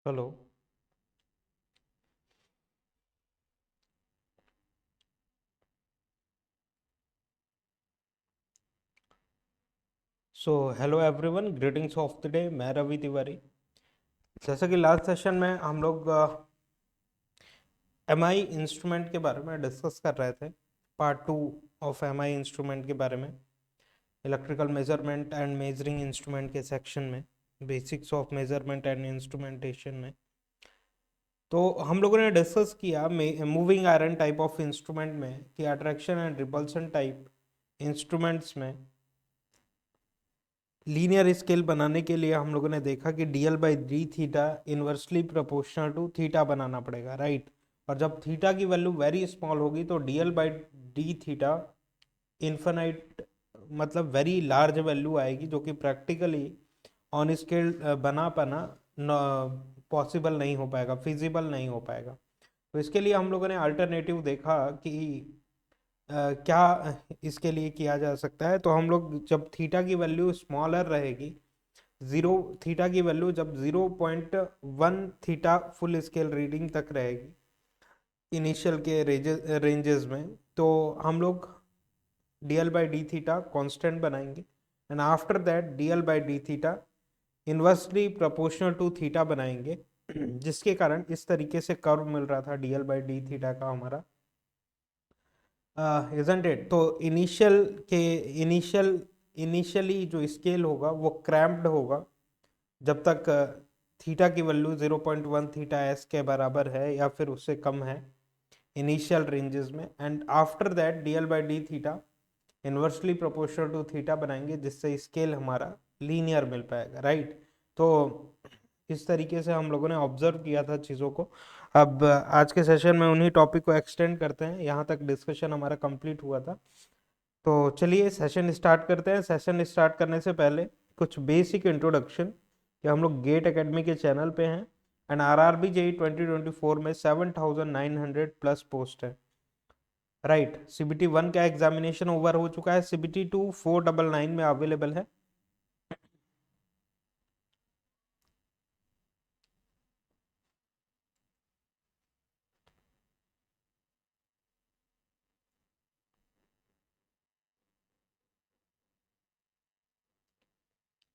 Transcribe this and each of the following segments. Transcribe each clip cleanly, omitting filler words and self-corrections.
Hello. So hello everyone, greetings of the day. मैं रवि तिवारी। जैसा कि लास्ट सेशन में हम लोग एमआई इंस्ट्रूमेंट के बारे में डिस्कस कर रहे थे। Part two of MI instrument के बारे में, electrical measurement and measuring instrument के सेक्शन में, basics of measurement and instrumentation में। तो हम लोगों ने डिस्कस किया moving iron type of instrument में कि attraction and repulsion type instruments में लीनियर स्केल बनाने के लिए हम लोगों ने देखा कि dL by D theta inversely proportional to theta बनाना पड़ेगा, राइट। और जब थीटा की वैल्यू वेरी स्मॉल होगी तो DL by D theta infinite मतलब वेरी लार्ज वैल्यू आएगी, जो कि प्रैक्टिकली ऑन स्केल बना पाना पॉसिबल नहीं हो पाएगा, फिजिबल नहीं हो पाएगा। तो इसके लिए हम लोगों ने अल्टरनेटिव देखा कि क्या इसके लिए किया जा सकता है। तो हम लोग जब थीटा की वैल्यू स्मॉलर रहेगी, जीरो, थीटा की वैल्यू जब 0.1 थीटा फुल स्केल रीडिंग तक रहेगी इनिशियल के रेंजेस में, तो हम लोग DL by D theta constant बनाएंगे and after that DL by D theta inversely proportional to theta बनाएंगे, जिसके कारण इस तरीके से कर्व मिल रहा था डीएल बाई डी थीटा का हमारा, इजंट इट। तो इनिशियल के इनिशियली जो स्केल होगा वो क्रैम्प्ड होगा जब तक थीटा की वैल्यू 0.1 थीटा एस के बराबर है या फिर उससे कम है इनिशियल रेंजेस में, and after that DL by D theta inversely proportional to theta बनाएंगे, जिससे स्केल हमारा लीनियर मिल पाएगा, राइट। तो इस तरीके से हम लोगों ने ऑब्जर्व किया था चीज़ों को। अब आज के सेशन में उन्हीं टॉपिक को एक्सटेंड करते हैं, यहाँ तक डिस्कशन हमारा कंप्लीट हुआ था। तो चलिए सेशन स्टार्ट करते हैं। सेशन स्टार्ट करने से पहले कुछ बेसिक इंट्रोडक्शन कि हम लोग गेट एकेडमी के चैनल पे हैं एंड आरआरबी जेई 2024 में 7,900 प्लस पोस्ट है, राइट। सीबीटी 1 का एग्जामिनेशन ओवर हो चुका है, सीबीटी 2 499 में अवेलेबल है।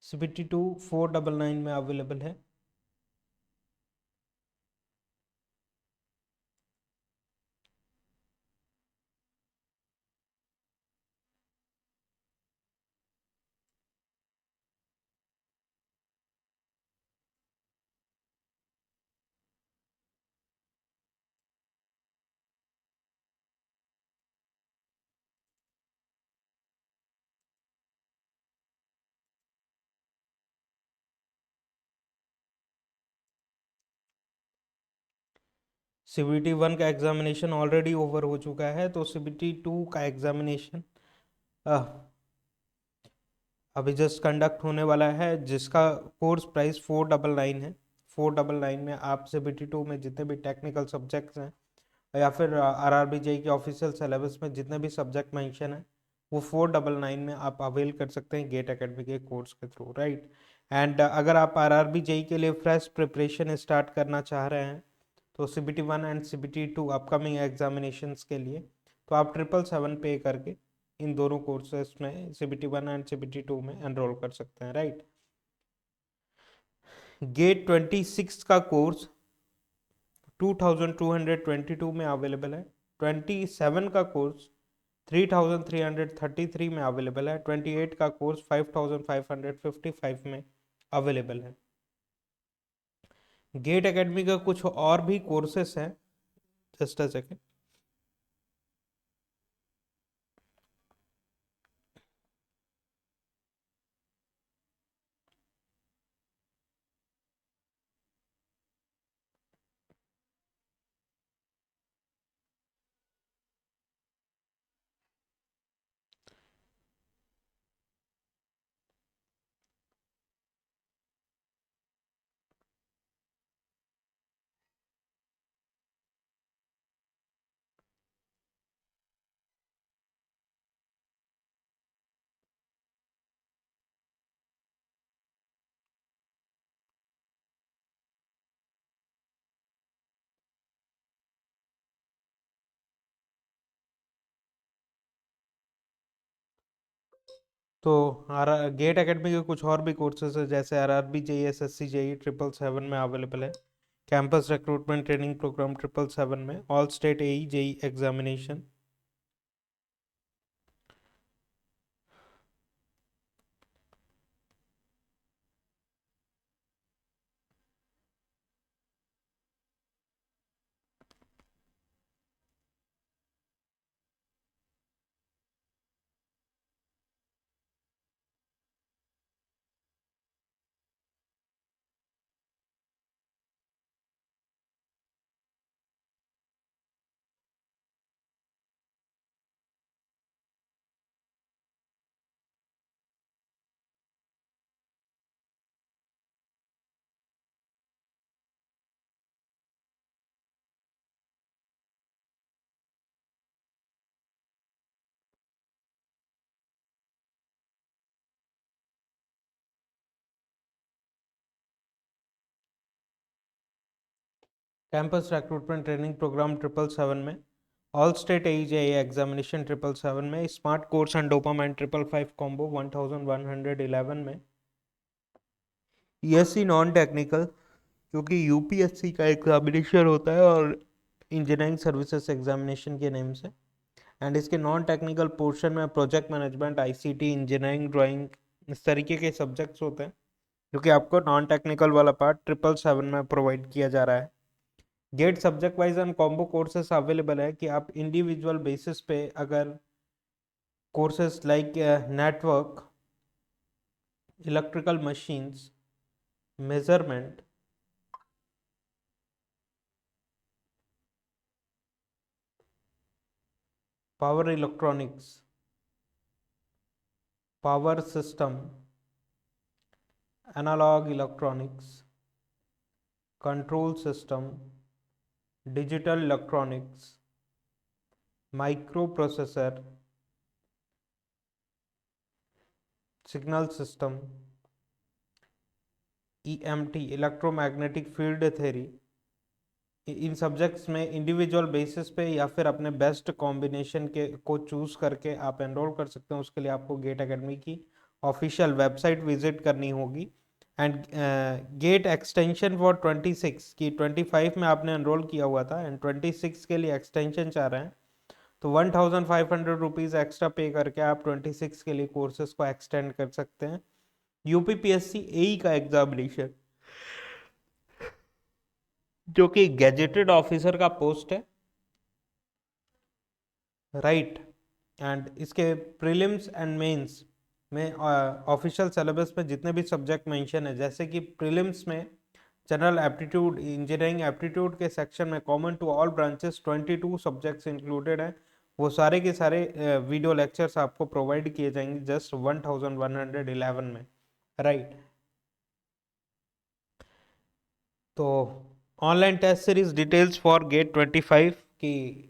सीबीटी 2 499 में अवेलेबल है। सीबीटी 1 का एग्जामिनेशन ऑलरेडी ओवर हो चुका है, तो सीबीटी 2 का एग्जामिनेशन अभी जस्ट कंडक्ट होने वाला है, जिसका कोर्स प्राइस 499 है। 499 में आप सीबीटी 2 में जितने भी टेक्निकल सब्जेक्ट्स हैं या फिर आरआरबी जेई के ऑफिशियल सिलेबस में जितने भी सब्जेक्ट मेंशन है, वो 499 में आप अवेल कर सकते हैं गेट एकेडमी के कोर्स के थ्रू, राइट। एंड अगर आप आरआरबी जेई के लिए फ्रेश प्रिपरेशन स्टार्ट करना चाह रहे हैं, तो CBT 1 and CBT 2 upcoming examinations के लिए, तो आप 777 पे करके इन दोनों कोर्सेज में सीबीटी 1 एंड सीबीटी 2 में एनरोल कर सकते हैं, राइट। गेट 26 का कोर्स 2222 में अवेलेबल है। 27 का कोर्स 3333 में अवेलेबल है। 28 का कोर्स 5555 में अवेलेबल है। गेट एकेडमी का कुछ और भी कोर्सेस हैं, जस्ट अ सेकेंड। तो आर गेट एकेडमी के कुछ और भी कोर्सेज है, जैसे आरआरबी जेई, एसएससी जेई 777 में अवेलेबल है, कैंपस रिक्रूटमेंट ट्रेनिंग प्रोग्राम 777 में, all state AE JE examination. Campus recruitment training program 777 में, ऑल स्टेट एई एग्जामिनेशन 777 में, स्मार्ट कोर्स एंड डोपामाइन 555 कॉम्बो 1111 में, ईएससी नॉन टेक्निकल क्योंकि यूपीएससी का एग्जामिनेशन होता है और इंजीनियरिंग सर्विसेज एग्जामिनेशन के नेम से, एंड इसके नॉन टेक्निकल पोर्शन में project management, ICT, engineering, drawing, इस तरीके के सब्जेक्ट्स होते हैं जो कि आपको नॉन टेक्निकल वाला पार्ट 777 में प्रोवाइड किया जा रहा है। GATE subject wise and combo courses available है कि आप इंडिविजुअल बेसिस पे अगर courses like network, electrical machines, measurement, power electronics, power system, analog electronics, control system, digital electronics, micro processor, signal system, EMT, electromagnetic field theory, इन subjects में individual basis पे या फिर अपने बेस्ट कॉम्बिनेशन के को चूज करके आप एनरोल कर सकते हैं। उसके लिए आपको गेट एकेडमी की ऑफिशियल वेबसाइट विजिट करनी होगी। एंड गेट एक्सटेंशन फॉर 26 की 25 में आपने एनरोल किया हुआ था एंड 26 के लिए एक्सटेंशन चाह रहे हैं, तो 1500 रुपीज़ एक्स्ट्रा पे करके आप 26 के लिए कोर्सेज को एक्सटेंड कर सकते हैं। यूपीपीएससी एई का एग्जामिनेशन जो कि गैजेटेड ऑफिसर का पोस्ट है, राइट, एंड इसके प्रीलिम्स एंड मेंस में ऑफिशियल सिलेबस में जितने भी सब्जेक्ट मेंशन है, जैसे कि प्रीलिम्स में जनरल एप्टीट्यूड, इंजीनियरिंग एप्टीट्यूड के सेक्शन में common to all branches 22 subjects included हैं, वो सारे के सारे वीडियो लेक्चर्स आपको प्रोवाइड किए जाएंगे जस्ट 1111 में, राइट। तो online test series details for GATE 25 की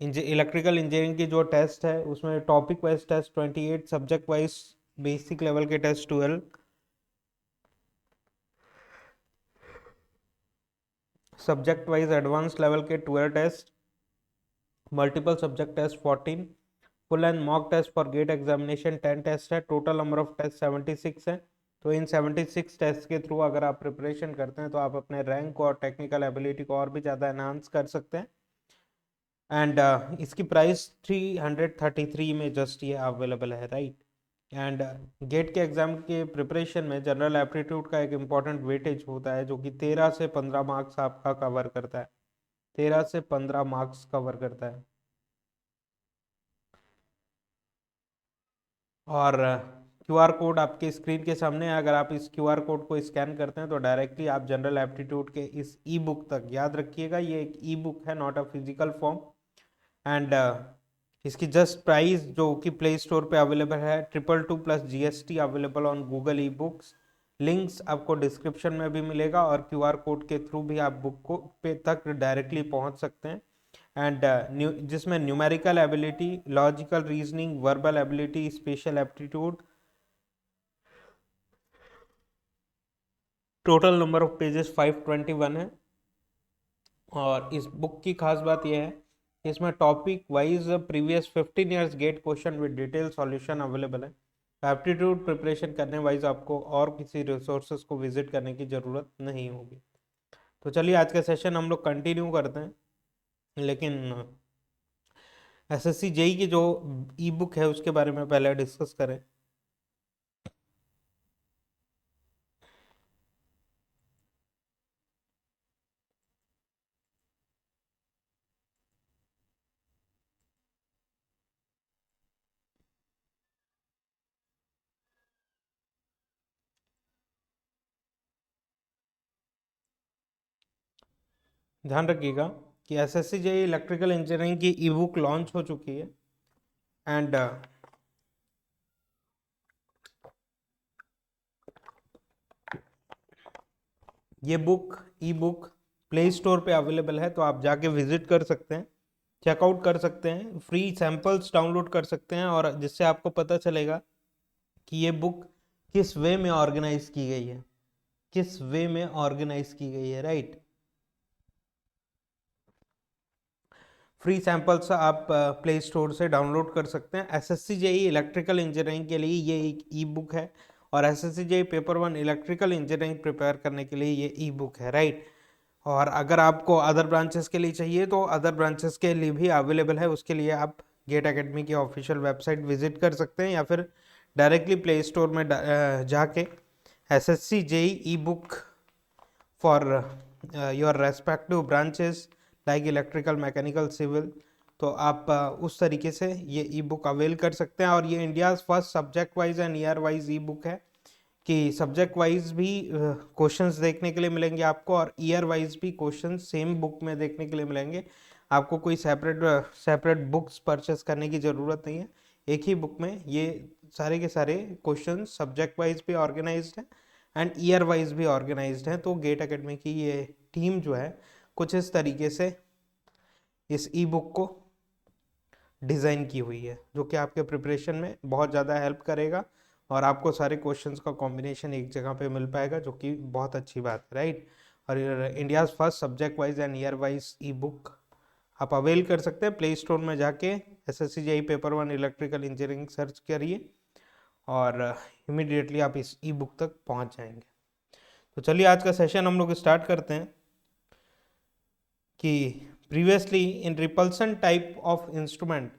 इलेक्ट्रिकल इंजीनियरिंग की जो टेस्ट है उसमें topic wise test 28, subject wise basic level के test 12, subject wise advance level के 12 test, multiple subject test 14, full and mock test for GATE examination 10 test है, total number of test 76 है। तो इन 76 test के थ्रू अगर आप प्रिपरेशन करते हैं तो आप अपने रैंक और टेक्निकल एबिलिटी को और भी ज़्यादा एनहांस कर सकते हैं। एंड इसकी प्राइस 333 में जस्ट ये अवेलेबल है, राइट। एंड गेट के एग्जाम के प्रिपरेशन में जनरल एप्टीट्यूड का एक इम्पॉर्टेंट वेटेज होता है जो कि 13 से 15 मार्क्स आपका कवर करता है, 13 से 15 मार्क्स कवर करता है। और क्यूआर कोड आपके स्क्रीन के सामने है, अगर आप इस क्यूआर कोड को स्कैन करते हैं तो डायरेक्टली आप जनरल एप्टीट्यूड के इस ई बुक तक, याद रखिएगा ये एक ई बुक है, not a physical form. And इसकी जस्ट प्राइस जो कि प्ले स्टोर पे अवेलेबल है 222 + GST available on Google e books, links आपको डिस्क्रिप्शन में भी मिलेगा और क्यूआर कोड के थ्रू भी आप बुक को पे तक डायरेक्टली पहुंच सकते हैं। एंड जिसमें numerical ability, logical reasoning, verbal ability, special aptitude, total number of pages 521 है। और इस बुक की खास बात यह है इसमें topic wise previous 15 years GATE question with detail solution available है। एप्टीट्यूड प्रिपरेशन करने वाइज आपको और किसी रिसोर्सेज को विजिट करने की ज़रूरत नहीं होगी। तो चलिए आज का सेशन हम लोग कंटिन्यू करते हैं, लेकिन एसएससी जेई की जो ई बुक है उसके बारे में पहले डिस्कस करें। ध्यान रखिएगा कि एसएससी जेई इलेक्ट्रिकल इंजीनियरिंग की ई बुक लॉन्च हो चुकी है एंड ये बुक ई बुक प्ले स्टोर पे अवेलेबल है, तो आप जाके विजिट कर सकते हैं, चेकआउट कर सकते हैं, फ्री सैंपल्स डाउनलोड कर सकते हैं, और जिससे आपको पता चलेगा कि ये बुक किस वे में ऑर्गेनाइज की गई है, किस वे में ऑर्गेनाइज की गई है, राइट। फ्री सैंपल्स आप प्ले स्टोर से डाउनलोड कर सकते हैं। एसएससी जेई इलेक्ट्रिकल इंजीनियरिंग के लिए ये एक ई बुक है, और SSC JE paper 1 electrical engineering prepare करने के लिए ये ई बुक है, राइट। और अगर आपको अदर ब्रांचेस के लिए चाहिए तो अदर ब्रांचेस के लिए भी अवेलेबल है, उसके लिए आप गेट एकेडमी की ऑफिशियल वेबसाइट विजिट कर सकते हैं, या फिर डायरेक्टली प्ले स्टोर में जाके SSC JE ebook for your respective branches like electrical, mechanical, civil, तो आप उस तरीके से ये ई बुक अवेल कर सकते हैं। और ये India's first subject wise and year wise E book है कि सब्जेक्ट वाइज भी क्वेश्चंस देखने के लिए मिलेंगे आपको, और ईयर वाइज भी क्वेश्चंस सेम बुक में देखने के लिए मिलेंगे। आपको कोई सेपरेट बुक्स परचेस करने की ज़रूरत नहीं है, एक ही बुक में ये सारे के सारे क्वेश्चन सब्जेक्ट वाइज भी ऑर्गेनाइज्ड हैं एंड ईयर वाइज भी ऑर्गेनाइज्ड हैं। तो गेट एकेडमी की ये टीम जो है कुछ इस तरीके से इस ई बुक को डिज़ाइन की हुई है, जो कि आपके प्रिपरेशन में बहुत ज़्यादा हेल्प करेगा, और आपको सारे क्वेश्चंस का कॉम्बिनेशन एक जगह पे मिल पाएगा, जो कि बहुत अच्छी बात है, राइट। और India's first subject wise and year wise E book आप अवेल कर सकते हैं। प्ले स्टोर में जाके SSC JEE paper 1 electrical engineering search करिए और इमीडिएटली आप इस ई बुक तक पहुंच जाएंगे। तो चलिए आज का सेशन हम लोग स्टार्ट करते हैं कि previously in repulsion type of instrument,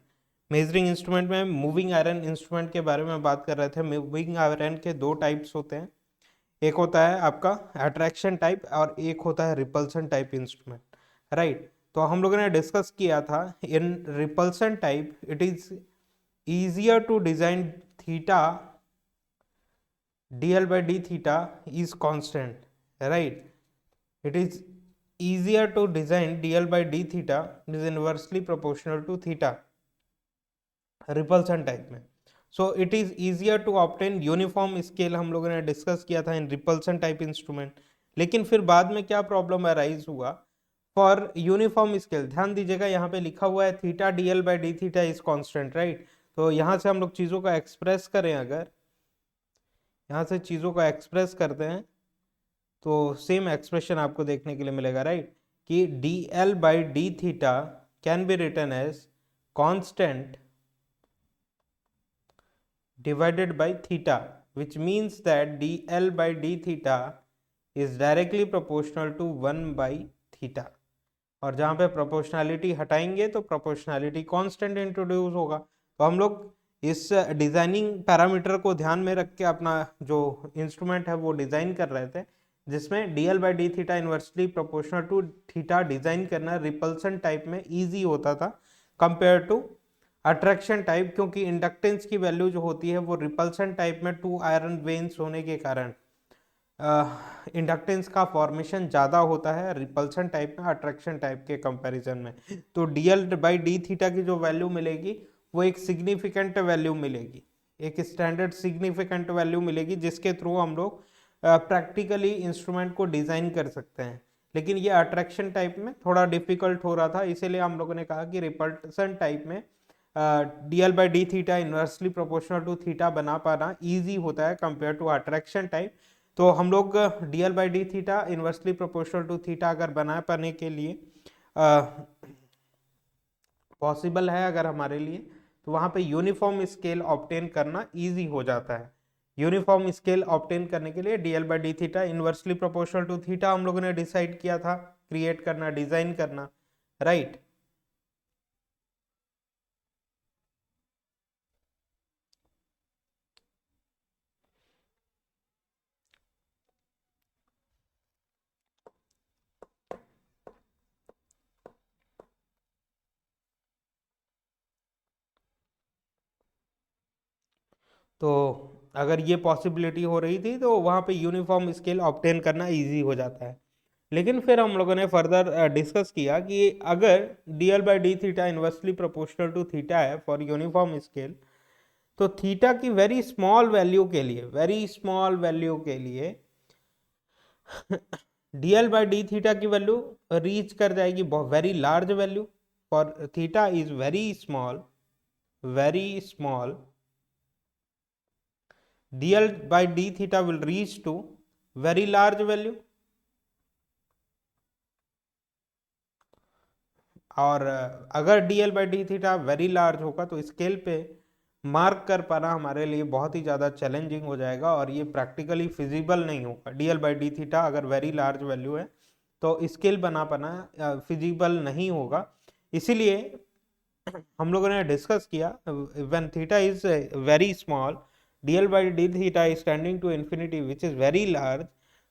measuring instrument में मूविंग आयरन इंस्ट्रूमेंट के बारे में बात कर रहे थे। मूविंग आयरन के दो टाइप्स होते हैं, एक होता है आपका अट्रैक्शन टाइप और एक होता है रिपल्सन टाइप इंस्ट्रूमेंट, राइट। तो हम लोगों ने डिस्कस किया था in repulsion type it is easier to design theta dl by d theta is constant, right. It is easier to design dl by d theta is inversely proportional to theta repulsion type में। So it is easier to obtain uniform scale, हम लोगों ने discuss किया था in repulsion type instrument. लेकिन फिर बाद में क्या प्रॉब्लम अराइज हुआ फॉर यूनिफॉर्म स्केल। ध्यान दीजिएगा यहाँ पे लिखा हुआ है theta DL by D theta is constant, right. तो यहाँ से हम लोग चीज़ों को एक्सप्रेस करें, अगर यहाँ से चीज़ों को एक्सप्रेस करते हैं तो सेम एक्सप्रेशन आपको देखने के लिए मिलेगा, राइट, कि d L by D theta can be written as constant divided by theta, which means that dl by d theta is directly proportional to 1 by theta। और जहाँ पे प्रोपोर्शनैलिटी हटाएंगे तो प्रोपोर्शनैलिटी कांस्टेंट इंट्रोड्यूस होगा। तो हम लोग इस डिजाइनिंग पैरामीटर को ध्यान में रख के अपना जो इंस्ट्रूमेंट है वो डिजाइन कर रहे थे, जिसमें dl by D theta inversely proportional to theta design करना रिपल्सन टाइप में इजी होता था कंपेयर टू अट्रैक्शन टाइप, क्योंकि इंडक्टेंस की वैल्यू जो होती है वो रिपल्सन टाइप में 2 आयरन वेन्स होने के कारण इंडक्टेंस का फॉर्मेशन ज़्यादा होता है रिपल्सन टाइप में अट्रैक्शन टाइप के कंपैरिजन में। तो डीएल बाई डी थीटा की जो वैल्यू मिलेगी वो एक सिग्निफिकेंट वैल्यू मिलेगी, एक स्टैंडर्ड सिग्निफिकेंट वैल्यू मिलेगी, जिसके थ्रू हम लोग प्रैक्टिकली इंस्ट्रूमेंट को डिज़ाइन कर सकते हैं। लेकिन ये अट्रैक्शन टाइप में थोड़ा डिफिकल्ट हो रहा था, इसीलिए हम लोगों ने कहा कि रिपल्सन टाइप में dl by D theta inversely proportional to theta बना पाना ईजी होता है कंपेयर टू अट्रैक्शन टाइप। तो हम लोग DL by D theta inversely proportional to theta अगर बना पाने के लिए पॉसिबल है अगर हमारे लिए, तो वहां पे यूनिफॉर्म स्केल ऑब्टेन करना इजी हो जाता है। यूनिफॉर्म स्केल ऑब्टेन करने के लिए dl by D theta inversely proportional to theta हम लोगों ने डिसाइड किया था, क्रिएट करना, डिजाइन करना, राइट। तो अगर ये पॉसिबिलिटी हो रही थी तो वहां पे यूनिफॉर्म स्केल ऑब्टेन करना इजी हो जाता है। लेकिन फिर हम लोगों ने फर्दर डिस्कस किया कि अगर dl by D theta inversely proportional to theta है फॉर यूनिफॉर्म स्केल, तो थीटा की वेरी स्मॉल वैल्यू के लिए, वेरी स्मॉल वैल्यू के लिए डीएल बाई डी थीटा की वैल्यू रीच कर जाएगी very large value. For theta is very small, very small, dl by d theta will reach to very large value। और अगर dl by d theta very large होगा तो scale पे mark कर पाना हमारे लिए बहुत ही ज़्यादा चैलेंजिंग हो जाएगा और ये प्रैक्टिकली फिजिबल नहीं होगा। dl by d थीटा अगर वेरी लार्ज वैल्यू है तो स्केल बना पाना फिजिबल नहीं होगा। इसीलिए हम लोगों ने डिस्कस किया when theta is very small, dl by d theta is tending to infinity which is very large,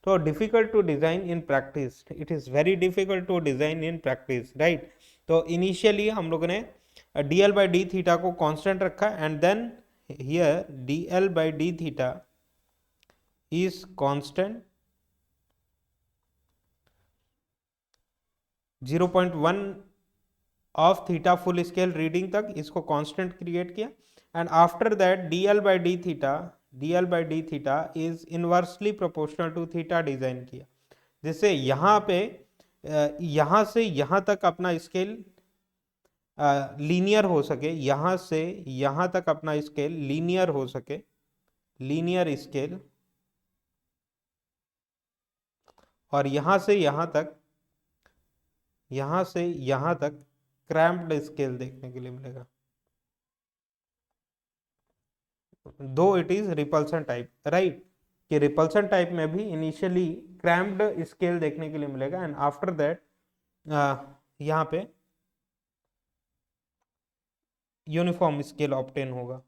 so difficult to design in practice, it is very difficult to design in practice, right। तो initially हम लोगों ने dl by d theta को constant रखा and then here dl by d theta is constant 0.1 of theta full scale reading तक इसको constant create किया। And after that dl by d theta is inversely proportional to theta design किया, जिससे यहाँ पे यहाँ से यहाँ तक अपना स्केल लीनियर हो सके, यहाँ से यहाँ तक अपना स्केल लीनियर हो सके, लीनियर स्केल, और यहाँ से यहाँ तक, यहाँ से यहाँ तक क्रैम्प्ड स्केल देखने के लिए मिलेगा, दो it is repulsion type, right. कि रिपल्सन टाइप में भी इनिशियली क्रैम्प्ड स्केल देखने के लिए मिलेगा एंड आफ्टर दैट यहाँ पे यूनिफॉर्म स्केल ऑब्टेन होगा।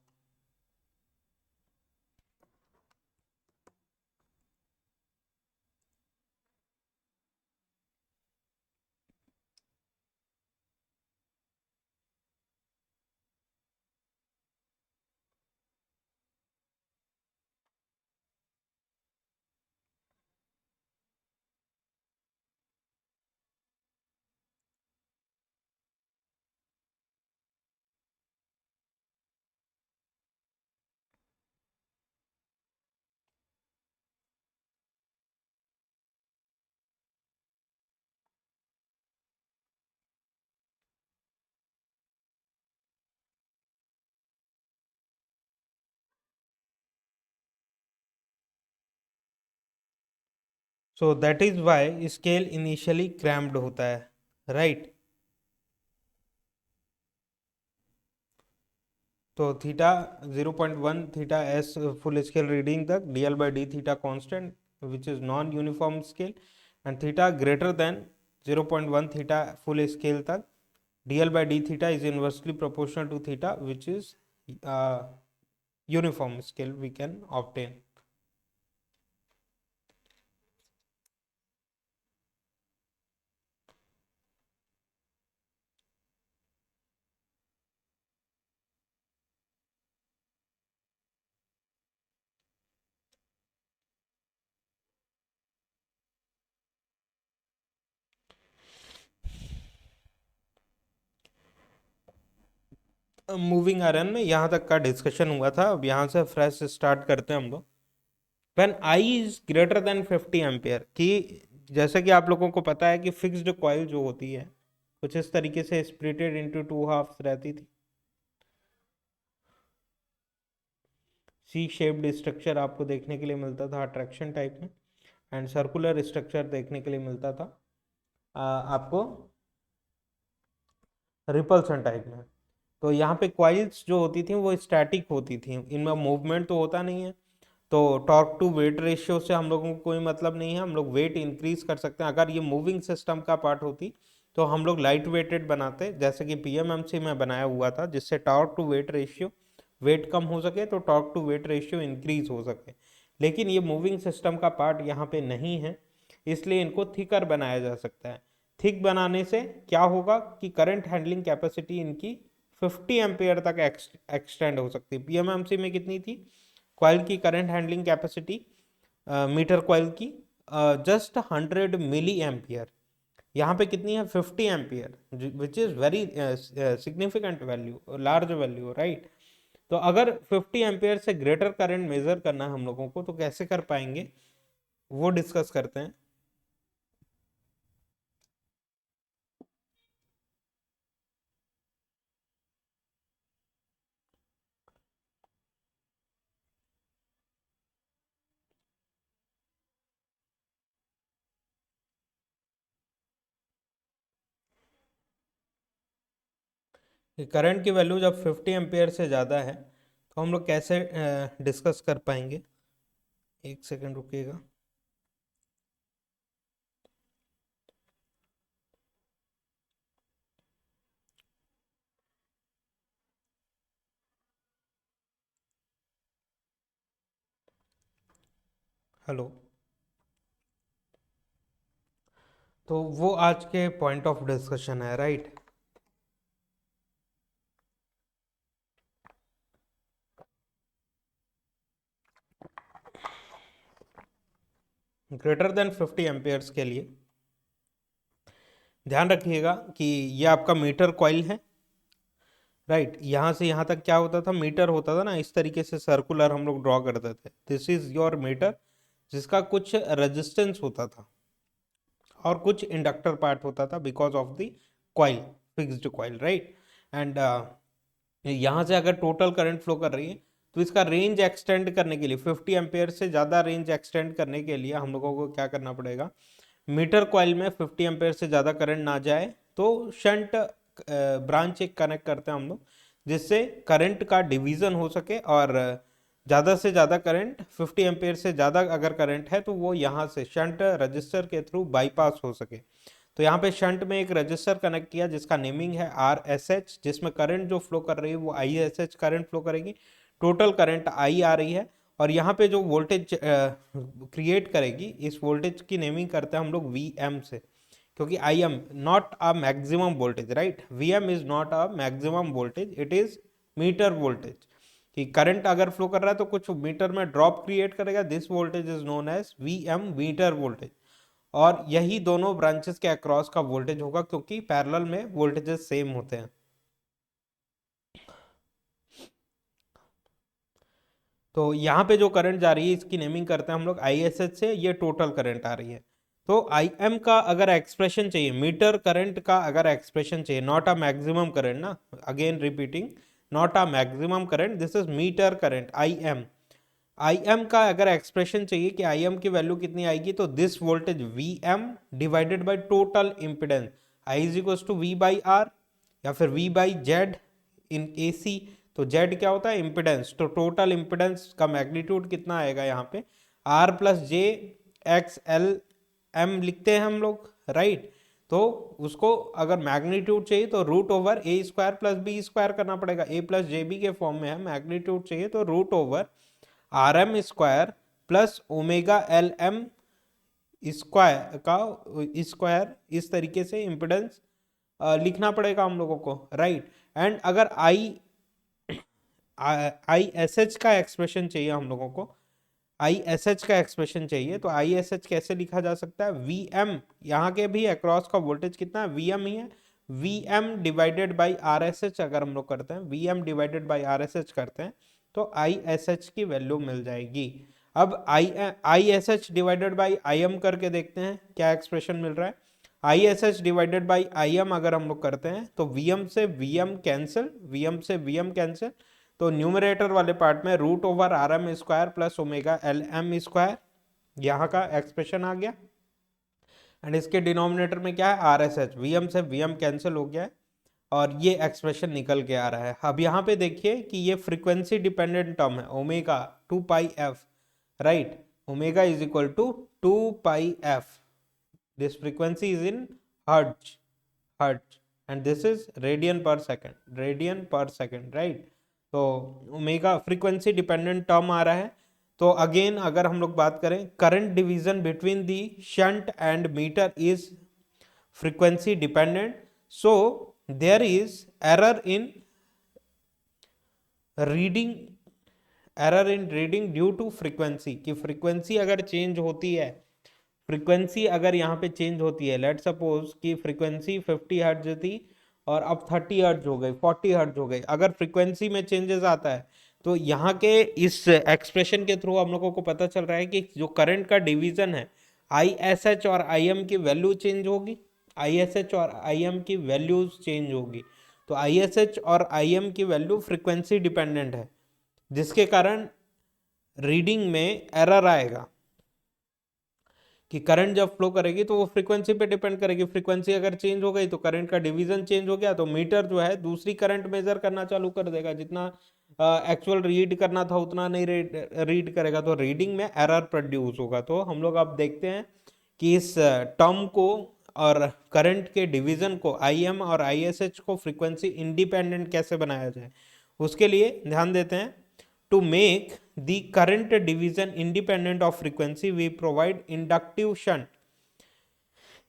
So that is why scale initially cramped होता है, राइट। तो theta 0.1 theta S full scale reading तक dL by D theta constant which is non uniform scale, and theta greater than 0.1 theta full scale तक dl by d theta is inversely proportional to theta which is uniform scale we can obtain। Moving iron में यहाँ तक का discussion हुआ था, अब यहाँ से फ्रेश स्टार्ट करते हैं हम लोग। When I is greater than 50 ampere, कि जैसे कि आप लोगों को पता है कि फिक्स्ड कॉइल जो होती है कुछ इस तरीके से स्प्लिटेड इनटू टू हाफ्स रहती थी, सी शेप्ड स्ट्रक्चर आपको देखने के लिए मिलता था अट्रैक्शन टाइप में, एंड सर्कुलर स्ट्रक्चर देखने के लिए मिलता था आपको रिपल्सन टाइप में। तो यहाँ पे कॉइल्स जो होती थी वो स्टैटिक होती थी, इनमें मूवमेंट तो होता नहीं है। तो टॉर्क टू वेट रेशियो से हम लोगों को कोई मतलब नहीं है, हम लोग वेट इंक्रीज कर सकते हैं। अगर ये मूविंग सिस्टम का पार्ट होती तो हम लोग लाइट वेटेड बनाते, जैसे कि पीएमएमसी में बनाया हुआ था, जिससे torque to weight ratio, weight कम हो सके तो torque to weight ratio increase हो सके। लेकिन ये मूविंग सिस्टम का पार्ट यहाँ पे नहीं है, इसलिए इनको थिकर बनाया जा सकता है। थिक बनाने से क्या होगा कि करंट हैंडलिंग कैपेसिटी इनकी 50 एम्पियर तक एक्सटेंड हो सकती है। पीएमएमसी में कितनी थी कॉइल की current handling capacity, meter coil की? Just 100 milli ampere. यहाँ पे कितनी है? 50 ampere, which is very significant value, large value, right. तो अगर 50 एम्पियर से ग्रेटर करंट मेजर करना है हम लोगों को तो कैसे कर पाएंगे, वो डिस्कस करते हैं। करंट की वैल्यू जब 50 एम्पियर से ज़्यादा है तो हम लोग कैसे डिस्कस कर पाएंगे? एक सेकंड रुकिएगा। हेलो। तो वो आज के पॉइंट ऑफ डिस्कशन है, राइट। ग्रेटर देन 50 एम्पियर्स के लिए ध्यान रखिएगा कि ये आपका मीटर कॉइल है, राइट। यहाँ से यहाँ तक क्या होता था, मीटर होता था ना, इस तरीके से सर्कुलर हम लोग ड्रॉ करते थे। दिस इज योर मीटर, जिसका कुछ रेजिस्टेंस होता था और कुछ इंडक्टर पार्ट होता था because of the coil, fixed coil, right. And यहाँ से अगर टोटल करंट फ्लो कर रही है तो इसका रेंज एक्सटेंड करने के लिए, 50 एम्पेयर से ज़्यादा रेंज एक्सटेंड करने के लिए हम लोगों को क्या करना पड़ेगा, मीटर कॉइल में 50 एम्पेयर से ज़्यादा करंट ना जाए तो शंट ब्रांच एक कनेक्ट करते हैं हम लोग, जिससे करंट का डिवीज़न हो सके और ज़्यादा से ज़्यादा करंट, 50 एम्पेयर से ज़्यादा अगर करंट है तो वो यहाँ से शंट रजिस्टर के थ्रू बाईपास हो सके। तो यहाँ पे शंट में एक रजिस्टर कनेक्ट किया जिसका नेमिंग है RSH, जिसमें करंट जो फ्लो कर रही है वो ISH करंट फ्लो करेगी। टोटल करंट I आ रही है और यहाँ पे जो वोल्टेज क्रिएट करेगी, इस वोल्टेज की नेमिंग करते हैं हम लोग VM से, क्योंकि IM not a maximum voltage, right. VM is not a maximum voltage, it is meter voltage. कि करंट अगर फ्लो कर रहा है तो कुछ मीटर में ड्रॉप क्रिएट करेगा, this voltage is known as VM, meter voltage. और यही दोनों ब्रांचेस के अक्रॉस का वोल्टेज होगा, क्योंकि पैरेलल में वोल्टेजेस सेम होते हैं। तो यहाँ पे जो करंट जा रही है इसकी नेमिंग करते हैं हम लोग ISH से, ये टोटल करंट आ रही है। तो IM का अगर एक्सप्रेशन चाहिए, मीटर करंट का अगर एक्सप्रेशन चाहिए, नॉट अ मैक्सिमम करंट ना, again repeating, not a maximum current, this is meter current IM। IM का अगर एक्सप्रेशन चाहिए कि IM की वैल्यू कितनी आएगी, तो this voltage VM divided by total impedance, I is equal to V by R या फिर V by Z in AC। तो Z क्या होता है? इम्पिडेंस। तो टोटल इम्पिडेंस का मैग्नीट्यूड कितना आएगा यहाँ पे? R plus J x L M लिखते हैं हम लोग, राइट। तो उसको अगर मैग्नीट्यूड चाहिए तो root over A square plus B square करना पड़ेगा, A प्लस JB के फॉर्म में है। मैग्नीट्यूड चाहिए तो root over RM square plus omega LM square का स्क्वायर, इस तरीके से इम्पिडेंस लिखना पड़ेगा हम लोगों को, राइट। एंड अगर ISH का एक्सप्रेशन चाहिए हम लोगों को, ISH का एक्सप्रेशन चाहिए तो ISH कैसे लिखा जा सकता है? VM, यहाँ के भी अक्रॉस का वोल्टेज कितना है? VM ही है। VM डिवाइडेड बाई RSH अगर हम लोग करते हैं, VM डिवाइडेड बाई RSH करते हैं तो ISH की वैल्यू मिल जाएगी। अब ISH डिवाइडेड बाई IM करके देखते हैं क्या एक्सप्रेशन मिल रहा है। ISH डिवाइडेड बाई IM अगर हम लोग करते हैं तो VM से VM कैंसिल, VM से VM कैंसिल, तो न्यूमरेटर वाले पार्ट में root over RM square plus omega LM square, यहाँ का एक्सप्रेशन आ गया। एंड इसके डिनोमिनेटर में क्या है? RSH, VM से VM कैंसिल हो गया है और ये एक्सप्रेशन निकल के आ रहा है। अब यहाँ पे देखिए कि ये फ्रीक्वेंसी डिपेंडेंट टर्म है omega 2 pi F, right. Omega is equal to 2 pi F, this frequency is in hertz, hertz, and this is radian per second, radian per second, right. तो ओमेगा फ्रीक्वेंसी डिपेंडेंट टर्म आ रहा है। तो again अगर हम लोग बात करें, current division between the shunt and meter is frequency dependent, so there is error in reading, error in reading due to frequency, कि frequency अगर चेंज होती है, फ्रीक्वेंसी अगर यहाँ पे चेंज होती है, लेट सपोज कि फ्रीक्वेंसी 50 हर्ट्ज थी और अब 30 हर्ट्ज हो गई, 40 हर्ट्ज हो गई, अगर फ्रीक्वेंसी में चेंजेस आता है तो यहाँ के इस एक्सप्रेशन के थ्रू हम लोगों को पता चल रहा है कि जो करंट का डिवीजन है ISH और IM की वैल्यू चेंज होगी, ISH और IM की वैल्यूज चेंज होगी। तो ISH और IM की वैल्यू फ्रीक्वेंसी डिपेंडेंट है, जिसके कारण रीडिंग में एरर आएगा कि करंट जब फ्लो करेगी तो वो फ्रीक्वेंसी पे डिपेंड करेगी। फ्रीक्वेंसी अगर चेंज हो गई तो करंट का डिवीजन चेंज हो गया, तो मीटर जो है दूसरी करंट मेजर करना चालू कर देगा, जितना एक्चुअल रीड करना था उतना नहीं रीड करेगा, तो रीडिंग में एरर प्रोड्यूस होगा। तो हम लोग अब देखते हैं कि इस टर्म को और करंट के डिवीजन को IM और ISH को फ्रीक्वेंसी इंडिपेंडेंट कैसे बनाया जाए। उसके लिए ध्यान देते हैं, to make the current division independent of frequency we provide inductive shunt,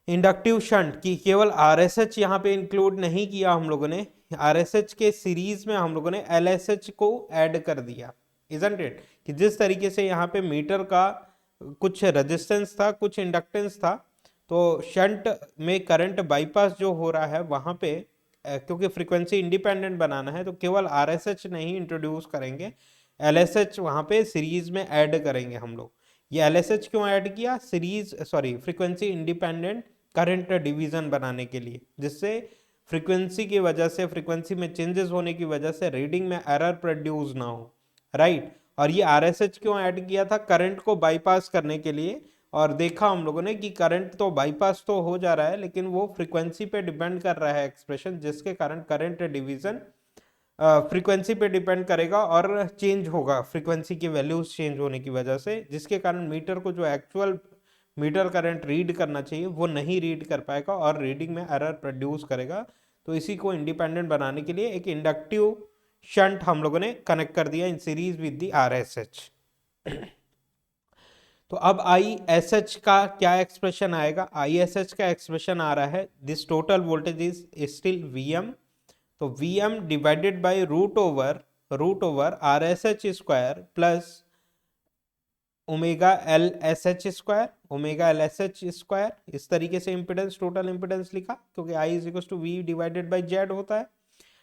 inductive shunt की केवल RSH यहाँ पे इंक्लूड नहीं किया हम लोगों ने, RSH के सीरीज में हम लोगों ने LSH को ऐड कर दिया, इजंट इट, कि जिस तरीके से यहाँ पे मीटर का कुछ रेजिस्टेंस था, कुछ इंडक्टेंस था, तो शंट में करंट बाईपास जो हो रहा है वहां पे क्योंकि फ्रीक्वेंसी इंडिपेंडेंट बनाना है तो केवल RSH नहीं इंट्रोड्यूस करेंगे, LSH वहां पे सीरीज में ऐड करेंगे हम लोग। ये LSH क्यों ऐड किया, series sorry frequency independent current division बनाने के लिए, जिससे फ्रीक्वेंसी की वजह से, फ्रीक्वेंसी में चेंजेस होने की वजह से रीडिंग में एरर प्रोड्यूस ना हो, राइट। और ये RSH क्यों ऐड किया था, करंट को बाईपास करने के लिए। और देखा हम लोगों ने कि करंट तो बाईपास तो हो जा रहा है लेकिन वो फ्रीक्वेंसी पे डिपेंड कर रहा है एक्सप्रेशन, जिसके कारण करंट डिवीजन फ्रीक्वेंसी पे डिपेंड करेगा और चेंज होगा फ्रीक्वेंसी की वैल्यूज चेंज होने की वजह से, जिसके कारण मीटर को जो एक्चुअल मीटर करंट रीड करना चाहिए वो नहीं रीड कर पाएगा और रीडिंग में एरर प्रोड्यूस करेगा। तो इसी को इंडिपेंडेंट बनाने के लिए एक इंडक्टिव शंट हम लोगों ने कनेक्ट कर दिया इन सीरीज विद दी RSH। तो अब ISH का क्या एक्सप्रेशन आएगा, ISH का एक्सप्रेशन आ रहा है, this total voltage is still VM, तो VM divided by root over RSH square plus omega LSH square, omega LSH square, इस तरीके से इंपिडेंस, टोटल इंपिडेंस लिखा क्योंकि I is equal to V divided by Z होता है।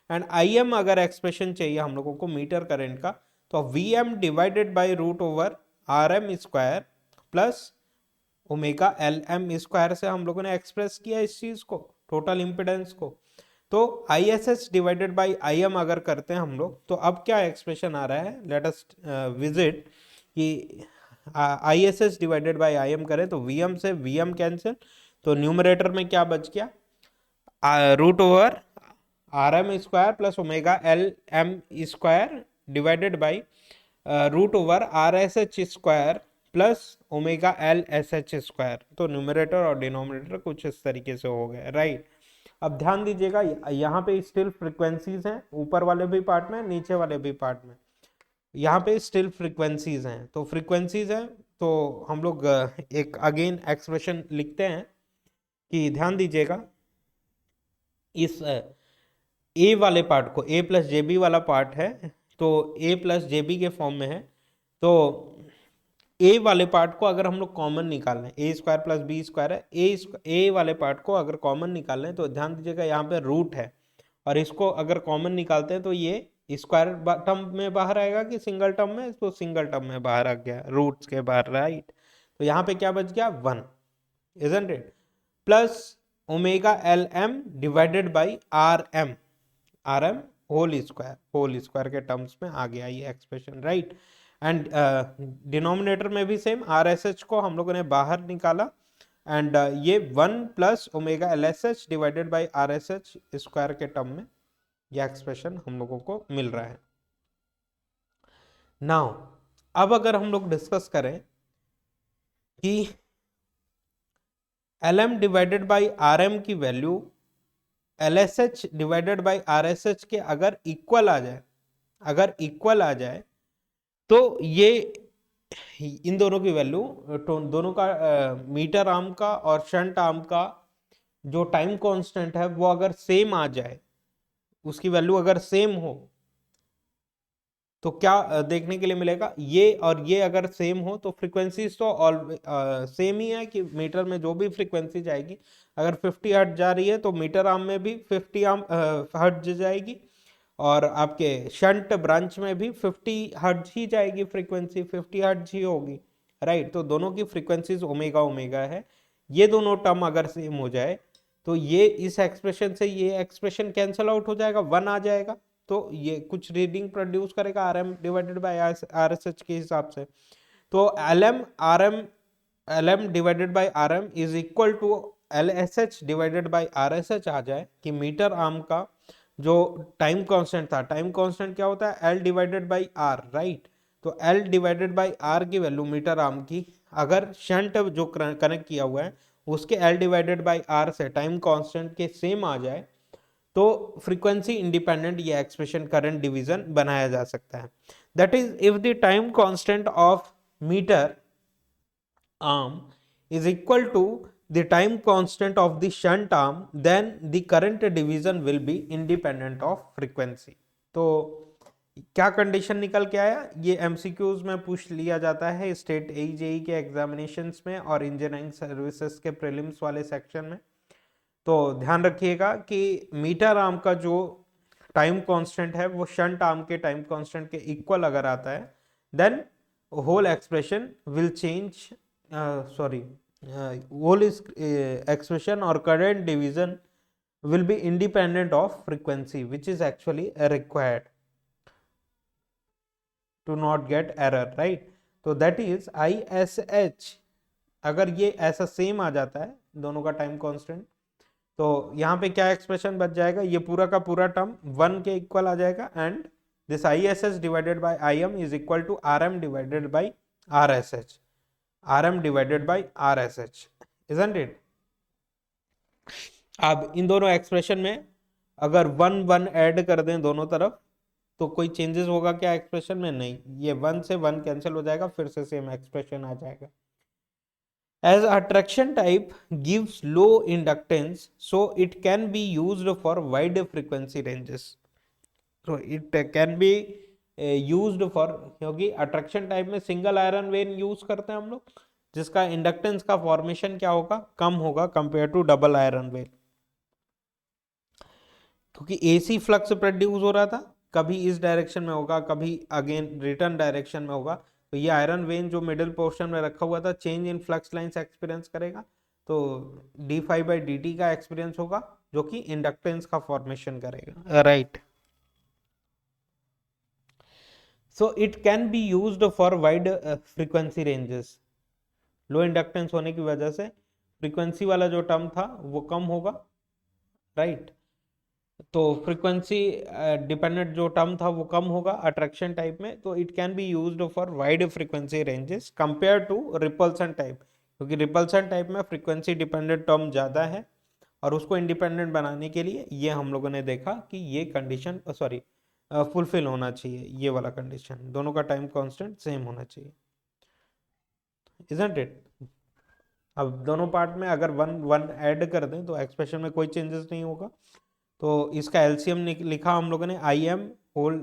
And IM अगर expression चाहिए हम लोगों को मीटर करंट का, तो VM divided by root over RM square plus omega LM square से हम लोगों ने एक्सप्रेस किया इस चीज को, टोटल इंपिडेंस को। तो ISH डिवाइडेड बाय IM अगर करते हैं हम लोग, तो अब क्या एक्सप्रेशन आ रहा है, लेट अस विजिट कि ISH डिवाइडेड बाय IM करें तो VM से VM कैंसिल, तो न्यूमरेटर में क्या बच गया, root over RM square plus omega LM square divided by root over RSH square plus omega LSH square. तो न्यूमरेटर और डिनोमिनेटर कुछ इस तरीके से हो गए, राइट। अब ध्यान दीजिएगा, यहाँ पे स्टिल फ्रीक्वेंसीज हैं, ऊपर वाले भी पार्ट में नीचे वाले भी पार्ट में, यहाँ पे स्टिल फ्रीक्वेंसीज हैं। तो फ्रीक्वेंसीज हैं तो हम लोग एक अगेन एक्सप्रेशन लिखते हैं कि ध्यान दीजिएगा, इस ए वाले पार्ट को, A प्लस JB वाला पार्ट है तो A प्लस JB के फॉर्म में है, तो ए वाले पार्ट को अगर हम लोग कॉमन निकाल लें, ए स्क्वायर प्लस बी स्क्वायर है, ए वाले पार्ट को अगर कॉमन निकाल लें तो ध्यान दीजिएगा यहाँ पे रूट है, और इसको अगर कॉमन निकालते हैं तो ये स्क्वायर टर्म में बाहर आएगा कि सिंगल टर्म में, तो सिंगल टर्म में बाहर आ गया रूट्स के बाहर, राइट। तो यहाँ पे क्या बच गया 1, isn't it, plus omega LM divided by RM whole square के टर्म्स में आ गया ये एक्सप्रेशन, राइट। एंड डिनोमिनेटर में भी सेम RSH को हम लोगों ने बाहर निकाला, एंड ये 1 plus omega L S H divided by R S H square के टर्म में यह एक्सप्रेशन हम लोगों को मिल रहा है। नाउ अब अगर हम लोग डिस्कस करें कि L M divided by R M की value L S H divided by R S H के अगर इक्वल आ जाए, तो ये इन दोनों की वैल्यू, दोनों का मीटर आर्म का और शंट आर्म का जो टाइम कांस्टेंट है वो अगर सेम आ जाए, उसकी वैल्यू अगर सेम हो, तो क्या देखने के लिए मिलेगा, ये और ये अगर सेम हो तो फ्रीक्वेंसीज तो सेम ही है कि मीटर में जो भी फ्रीक्वेंसी जाएगी, अगर 50 हर्ट्ज जा रही है तो मीटर आर्म में भी 50 हर्ट्ज जाएगी, और आपके शंट ब्रांच में भी 50 हर्ट्ज ही जाएगी, फ्रीक्वेंसी 50 हर्ट्ज ही होगी, राइट। तो दोनों की फ्रीक्वेंसीज ओमेगा ओमेगा है। ये दोनों टर्म अगर सेम हो जाए तो ये इस एक्सप्रेशन से ये एक्सप्रेशन कैंसल आउट हो जाएगा, 1 आ जाएगा, तो ये कुछ रीडिंग प्रोड्यूस करेगा R M divided by R S H के हिसाब से। तो L M divided by R M is equal to L S H divided by R S H आ जाए कि मीटर आर्म का जो टाइम कांस्टेंट था, टाइम कांस्टेंट क्या होता है, L divided by R, right. तो एल डिवाइडेड बाई आर की वैल्यू मीटर आर्म की अगर शंट जो कनेक्ट किया हुआ है उसके एल डिवाइडेड बाई आर से टाइम कांस्टेंट के सेम आ जाए, तो फ्रीक्वेंसी इंडिपेंडेंट ये एक्सप्रेशन करंट डिवीजन बनाया जा सकता है। That is if the time constant of meter arm is equal to the time constant of the shunt arm, then the current division will be independent of frequency। तो क्या condition निकल के आया, ये एमसीक्यूज में पूछ लिया जाता है स्टेट एजेई के एग्जामिनेशंस में और इंजीनियरिंग सर्विसेज के प्रीलिम्स वाले सेक्शन में। तो ध्यान रखिएगा कि मीटर आर्म का जो टाइम कांस्टेंट है वो शंट आर्म के टाइम कांस्टेंट के इक्वल अगर आता है, then whole expression will change, whole expression or current division will be independent of frequency, which is actually required to not get error, right। तो that is ISH अगर ये ऐसा same आ जाता है दोनों का टाइम कांस्टेंट, तो यहाँ पे क्या एक्सप्रेशन बच जाएगा, ये पूरा का पूरा टर्म 1 के इक्वल आ जाएगा, and this ISH divided by IM is equal to RM divided by RSH, RM divided by RSH, isn't it। अब इन दोनों एक्सप्रेशन में अगर 1 1 ऐड कर दें दोनों तरफ तो कोई चेंजेस होगा क्या एक्सप्रेशन में, नहीं, ये 1 से 1 कैंसिल हो जाएगा, फिर से सेम एक्सप्रेशन आ जाएगा। As attraction type gives low inductance, so it can be used for wide frequency ranges। So it can be used for, क्योंकि अट्रैक्शन टाइप में सिंगल आयरन वेन यूज करते हैं हम लोग, जिसका इंडक्टेंस का फॉर्मेशन क्या होगा, कम होगा compare to double iron vane, क्योंकि एसी फ्लक्स प्रोड्यूस हो रहा था, कभी इस डायरेक्शन में होगा कभी अगेन रिटर्न डायरेक्शन में होगा, तो ये आयरन वेन जो मिडिल पोर्शन में रखा हुआ था change in flux lines experience करेगा, तो d5/dt का एक्सपीरियंस होगा जो कि इंडक्टेंस का फॉर्मेशन करेगा, right. So it can be used for wide frequency ranges। Low inductance होने की वजह से फ्रीक्वेंसी वाला जो टर्म था वो कम होगा, राइट। तो फ्रीक्वेंसी डिपेंडेंट जो टर्म था वो कम होगा अट्रैक्शन टाइप में, तो it can be used for wide frequency ranges compare to repulsion type, क्योंकि रिपल्सन टाइप में फ्रीक्वेंसी डिपेंडेंट टर्म ज़्यादा है, और उसको इंडिपेंडेंट बनाने के लिए ये हम लोगों ने देखा कि ये कंडीशन फुलफिल होना चाहिए, ये वाला कंडीशन, दोनों का टाइम कांस्टेंट सेम होना चाहिए, इजंट इट। अब दोनों पार्ट में अगर 1 1 ऐड कर दें तो एक्सप्रेशन में कोई चेंजेस नहीं होगा, तो इसका एलसीएम लिखा हम लोगों ने IM होल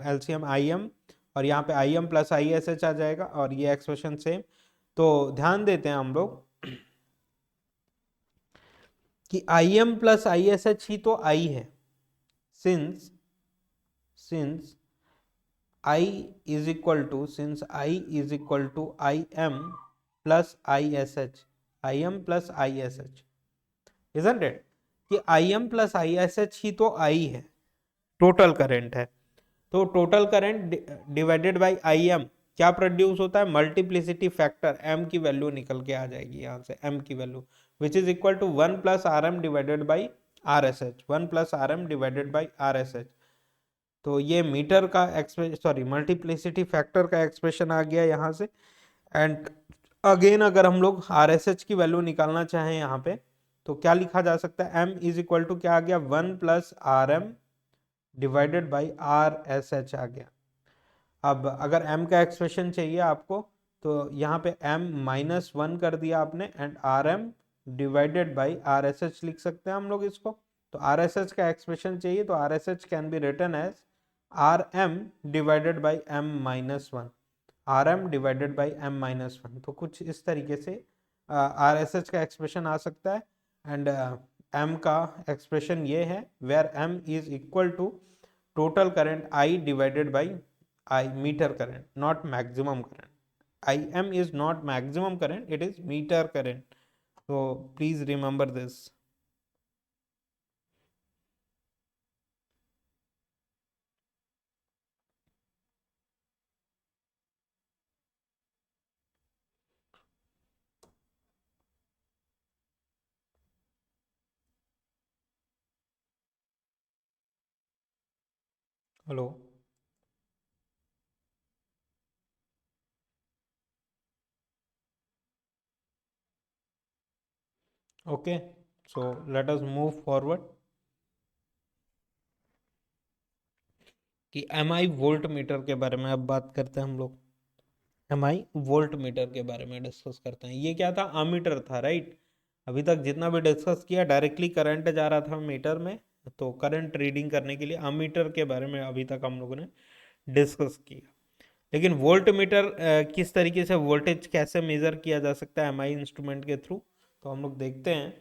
एलसीएम IM, और यहाँ पे IM प्लस ISH आ जाएगा, और ये एक्सप्रेशन सेम। तो ध्यान देते हैं हम लोग कि IM प्लस ISH ही तो I है, since I is equal to IM plus ISH, IM plus ISH, isn't it, कि IM plus ISH ही तो I है, टोटल करंट है, तो total current divided by IM, क्या प्रोड्यूस होता है, मल्टीप्लिसिटी फैक्टर m की वैल्यू निकल के आ जाएगी यहाँ से, m की वैल्यू which is equal to 1 plus R M divided by R S H, 1 plus R M divided by R S H. तो ये मीटर का एक्सप्रेशन, सॉरी मल्टीप्लिसिटी फैक्टर का एक्सप्रेशन आ गया यहाँ से। एंड अगेन अगर हम लोग आर एस एच की वैल्यू निकालना चाहें यहाँ पे, तो क्या लिखा जा सकता है, m इज इक्वल टू क्या आ गया, 1 plus R M divided by R S H आ गया। अब अगर m का एक्सप्रेशन चाहिए आपको, तो यहाँ पे m माइनस 1 कर दिया आपने, and R M divided by R S H लिख सकते हैं हम लोग इसको। तो आर एस एच का एक्सप्रेशन चाहिए, तो R S H can be written as R M divided by M minus 1, R M divided by M minus 1। तो कुछ इस तरीके से आर एस एच का एक्सप्रेशन आ सकता है। एंड m का एक्सप्रेशन ये है, where m is equal to total current I divided by I, meter current, not maximum current. IM is not maximum current, it is meter current. So please remember this. Hello. Okay, so let us move forward कि M आई volt meter के बारे में अब बात करते हैं हम लोग। एम आई वोल्ट मीटर के बारे में डिस्कस करते हैं। ये क्या था, अमीटर था, राइट। अभी तक जितना भी डिस्कस किया डायरेक्टली करंट जा रहा था मीटर में, तो करंट रीडिंग करने के लिए अमीटर के बारे में अभी तक हम लोगों ने डिस्कस किया। लेकिन वोल्ट मीटर किस तरीके से वोल्टेज कैसे मेजर किया जा सकता है एमआई इंस्ट्रूमेंट के थ्रू, तो हम लोग देखते हैं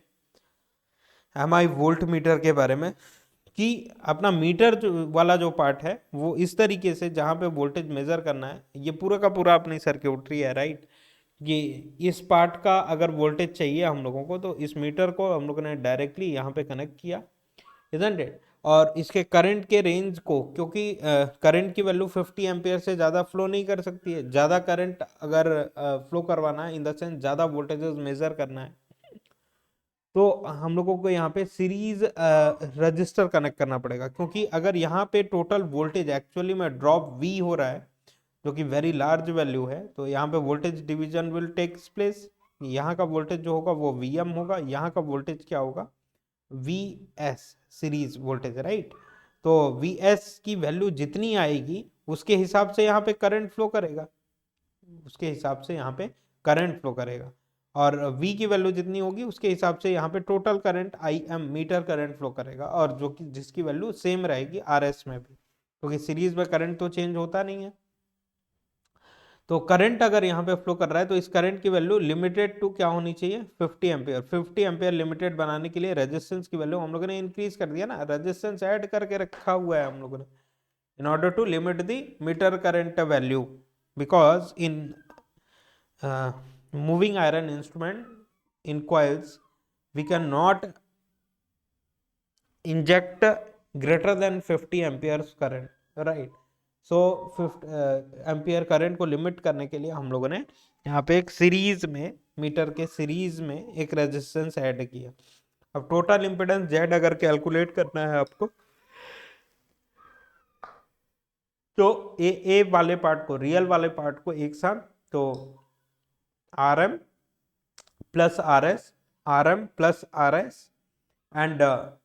एमआई वोल्ट मीटर के बारे में कि अपना मीटर वाला जो पार्ट है वो इस तरीके से, जहाँ पे वोल्टेज मेजर करना है, ये पूरा का पूरा अपनी सर्किटरी है, राइट। ये इस पार्ट का अगर वोल्टेज चाहिए हम लोगों को, तो इस मीटर को हम लोगों ने डायरेक्टली यहाँ पे कनेक्ट किया, इजंट इट। और इसके करंट के रेंज को, क्योंकि करंट की वैल्यू 50 एम्पियर से ज़्यादा फ्लो नहीं कर सकती है, ज़्यादा करंट अगर फ्लो करवाना है, इन द सेंस ज़्यादा वोल्टेजेस मेजर करना है, तो हम लोगों को यहाँ पे सीरीज रजिस्टर कनेक्ट करना पड़ेगा। क्योंकि अगर यहाँ पे टोटल वोल्टेज एक्चुअली में ड्रॉप वी हो रहा है, जो कि वेरी लार्ज वैल्यू है, तो यहाँ पे voltage division will takes place. यहाँ का वोल्टेज जो होगा वो वीएम होगा, यहाँ का वोल्टेज क्या होगा, V S, series voltage, right. तो वी एस की वैल्यू जितनी आएगी उसके हिसाब से यहाँ पे करंट फ्लो करेगा, उसके हिसाब से यहाँ पे करंट फ्लो करेगा। और V की वैल्यू जितनी होगी उसके हिसाब से यहाँ पे total current IM, meter current flow करेगा, और जो कि जिसकी वैल्यू सेम रहेगी RS में भी, क्योंकि सीरीज में करंट तो चेंज होता नहीं है। तो करंट अगर यहाँ पे फ्लो कर रहा है, तो इस करंट की वैल्यू लिमिटेड टू क्या होनी चाहिए, 50 एम्पियर। 50 एम्पियर लिमिटेड बनाने के लिए रेजिस्टेंस की वैल्यू हम लोगों ने इंक्रीज कर दिया ना, रेजिस्टेंस ऐड करके रखा हुआ है हम लोगों ने, in order to limit the meter current value, because in moving iron instrument in coils we cannot inject greater than 50 amperes current, right। So 50 ampere current को लिमिट करने के लिए हम लोगों ने यहाँ पे एक सीरीज में, मीटर के सीरीज में एक रेजिस्टेंस ऐड किया। अब टोटल इंपेडेंस जेड अगर कैलकुलेट करना है आपको, तो ए वाले पार्ट को, रियल वाले पार्ट को एक साथ, तो R M plus R S, R M plus R S, and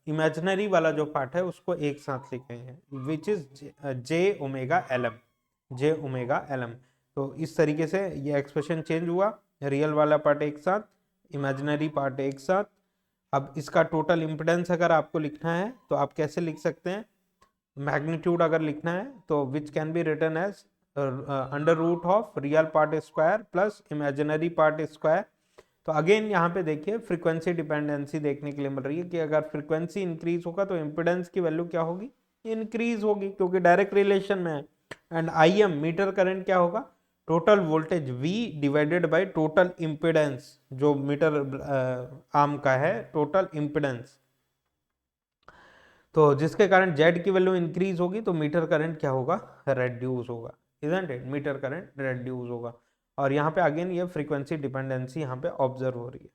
imaginary वाला जो पार्ट है उसको एक साथ लिखे हैं, which is J omega L M, J omega L M. तो इस तरीके से ये एक्सप्रेशन चेंज हुआ, रियल वाला पार्ट एक साथ, इमेजिनरी पार्ट एक साथ। अब इसका टोटल इम्पिडेंस अगर आपको लिखना है तो आप कैसे लिख सकते हैं, मैग्नीट्यूड अगर लिखना है तो which can be written as under root of real part square plus imaginary part square. तो अगेन यहाँ पे देखिए फ्रीक्वेंसी डिपेंडेंसी देखने के लिए मिल रही है कि अगर फ्रीक्वेंसी इंक्रीज होगा तो इम्पिडेंस की वैल्यू क्या होगी, इंक्रीज होगी, क्योंकि डायरेक्ट रिलेशन में है। And I M, meter current क्या होगा, total voltage V divided by total impedance, जो मीटर आर्म का है टोटल इम्पिडेंस। तो जिसके कारण Z की वैल्यू इंक्रीज होगी तो मीटर करंट क्या होगा, रेड्यूस होगा। Isn't it, meter current reduce होगा। और यहाँ पे अगेन ये फ्रीक्वेंसी डिपेंडेंसी यहाँ पे ऑब्जर्व हो रही है।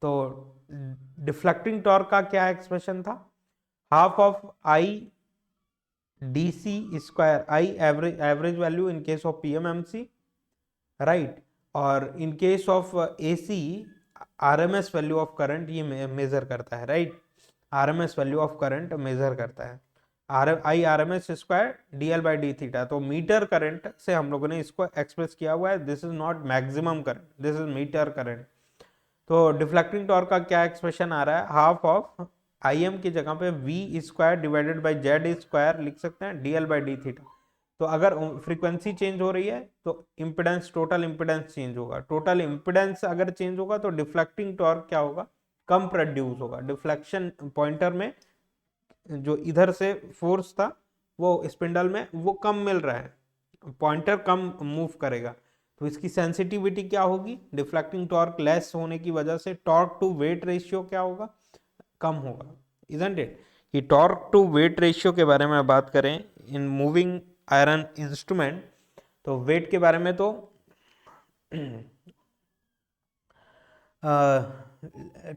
तो डिफ्लेक्टिंग टॉर्क का क्या एक्सप्रेशन था, half of I D C square, I average value in case of PMMC, right, और in case of AC RMS value of current ये मेजर करता है, right, RMS value of current measure करता है, I RMS square DL by D theta. तो meter current से हम लोगों ने इसको एक्सप्रेस किया हुआ है, this is not maximum current, this is meter current. तो डिफ्लेक्टिंग टॉर्क का क्या एक्सप्रेशन आ रहा है, हाफ ऑफ आई एम की जगह पे V square divided by Z square लिख सकते हैं, डीएल बाई डी थीटा। तो अगर फ्रीक्वेंसी चेंज हो रही है तो इम्पिडेंस, टोटल इम्पिडेंस चेंज होगा, टोटल इम्पिडेंस अगर चेंज होगा तो डिफ्लेक्टिंग टॉर्क क्या होगा, कम प्रोड्यूस होगा। डिफ्लेक्शन पॉइंटर में जो इधर से फोर्स था वो स्पिंडल में वो कम मिल रहा है, पॉइंटर कम मूव करेगा, तो इसकी सेंसिटिविटी क्या होगी, डिफ्लेक्टिंग टॉर्क लेस होने की वजह से टॉर्क टू वेट रेशियो क्या होगा, कम होगा, इजंट इट। कि टॉर्क टू वेट रेशियो के बारे में बात करें इन मूविंग आयरन इंस्ट्रूमेंट, तो वेट के बारे में तो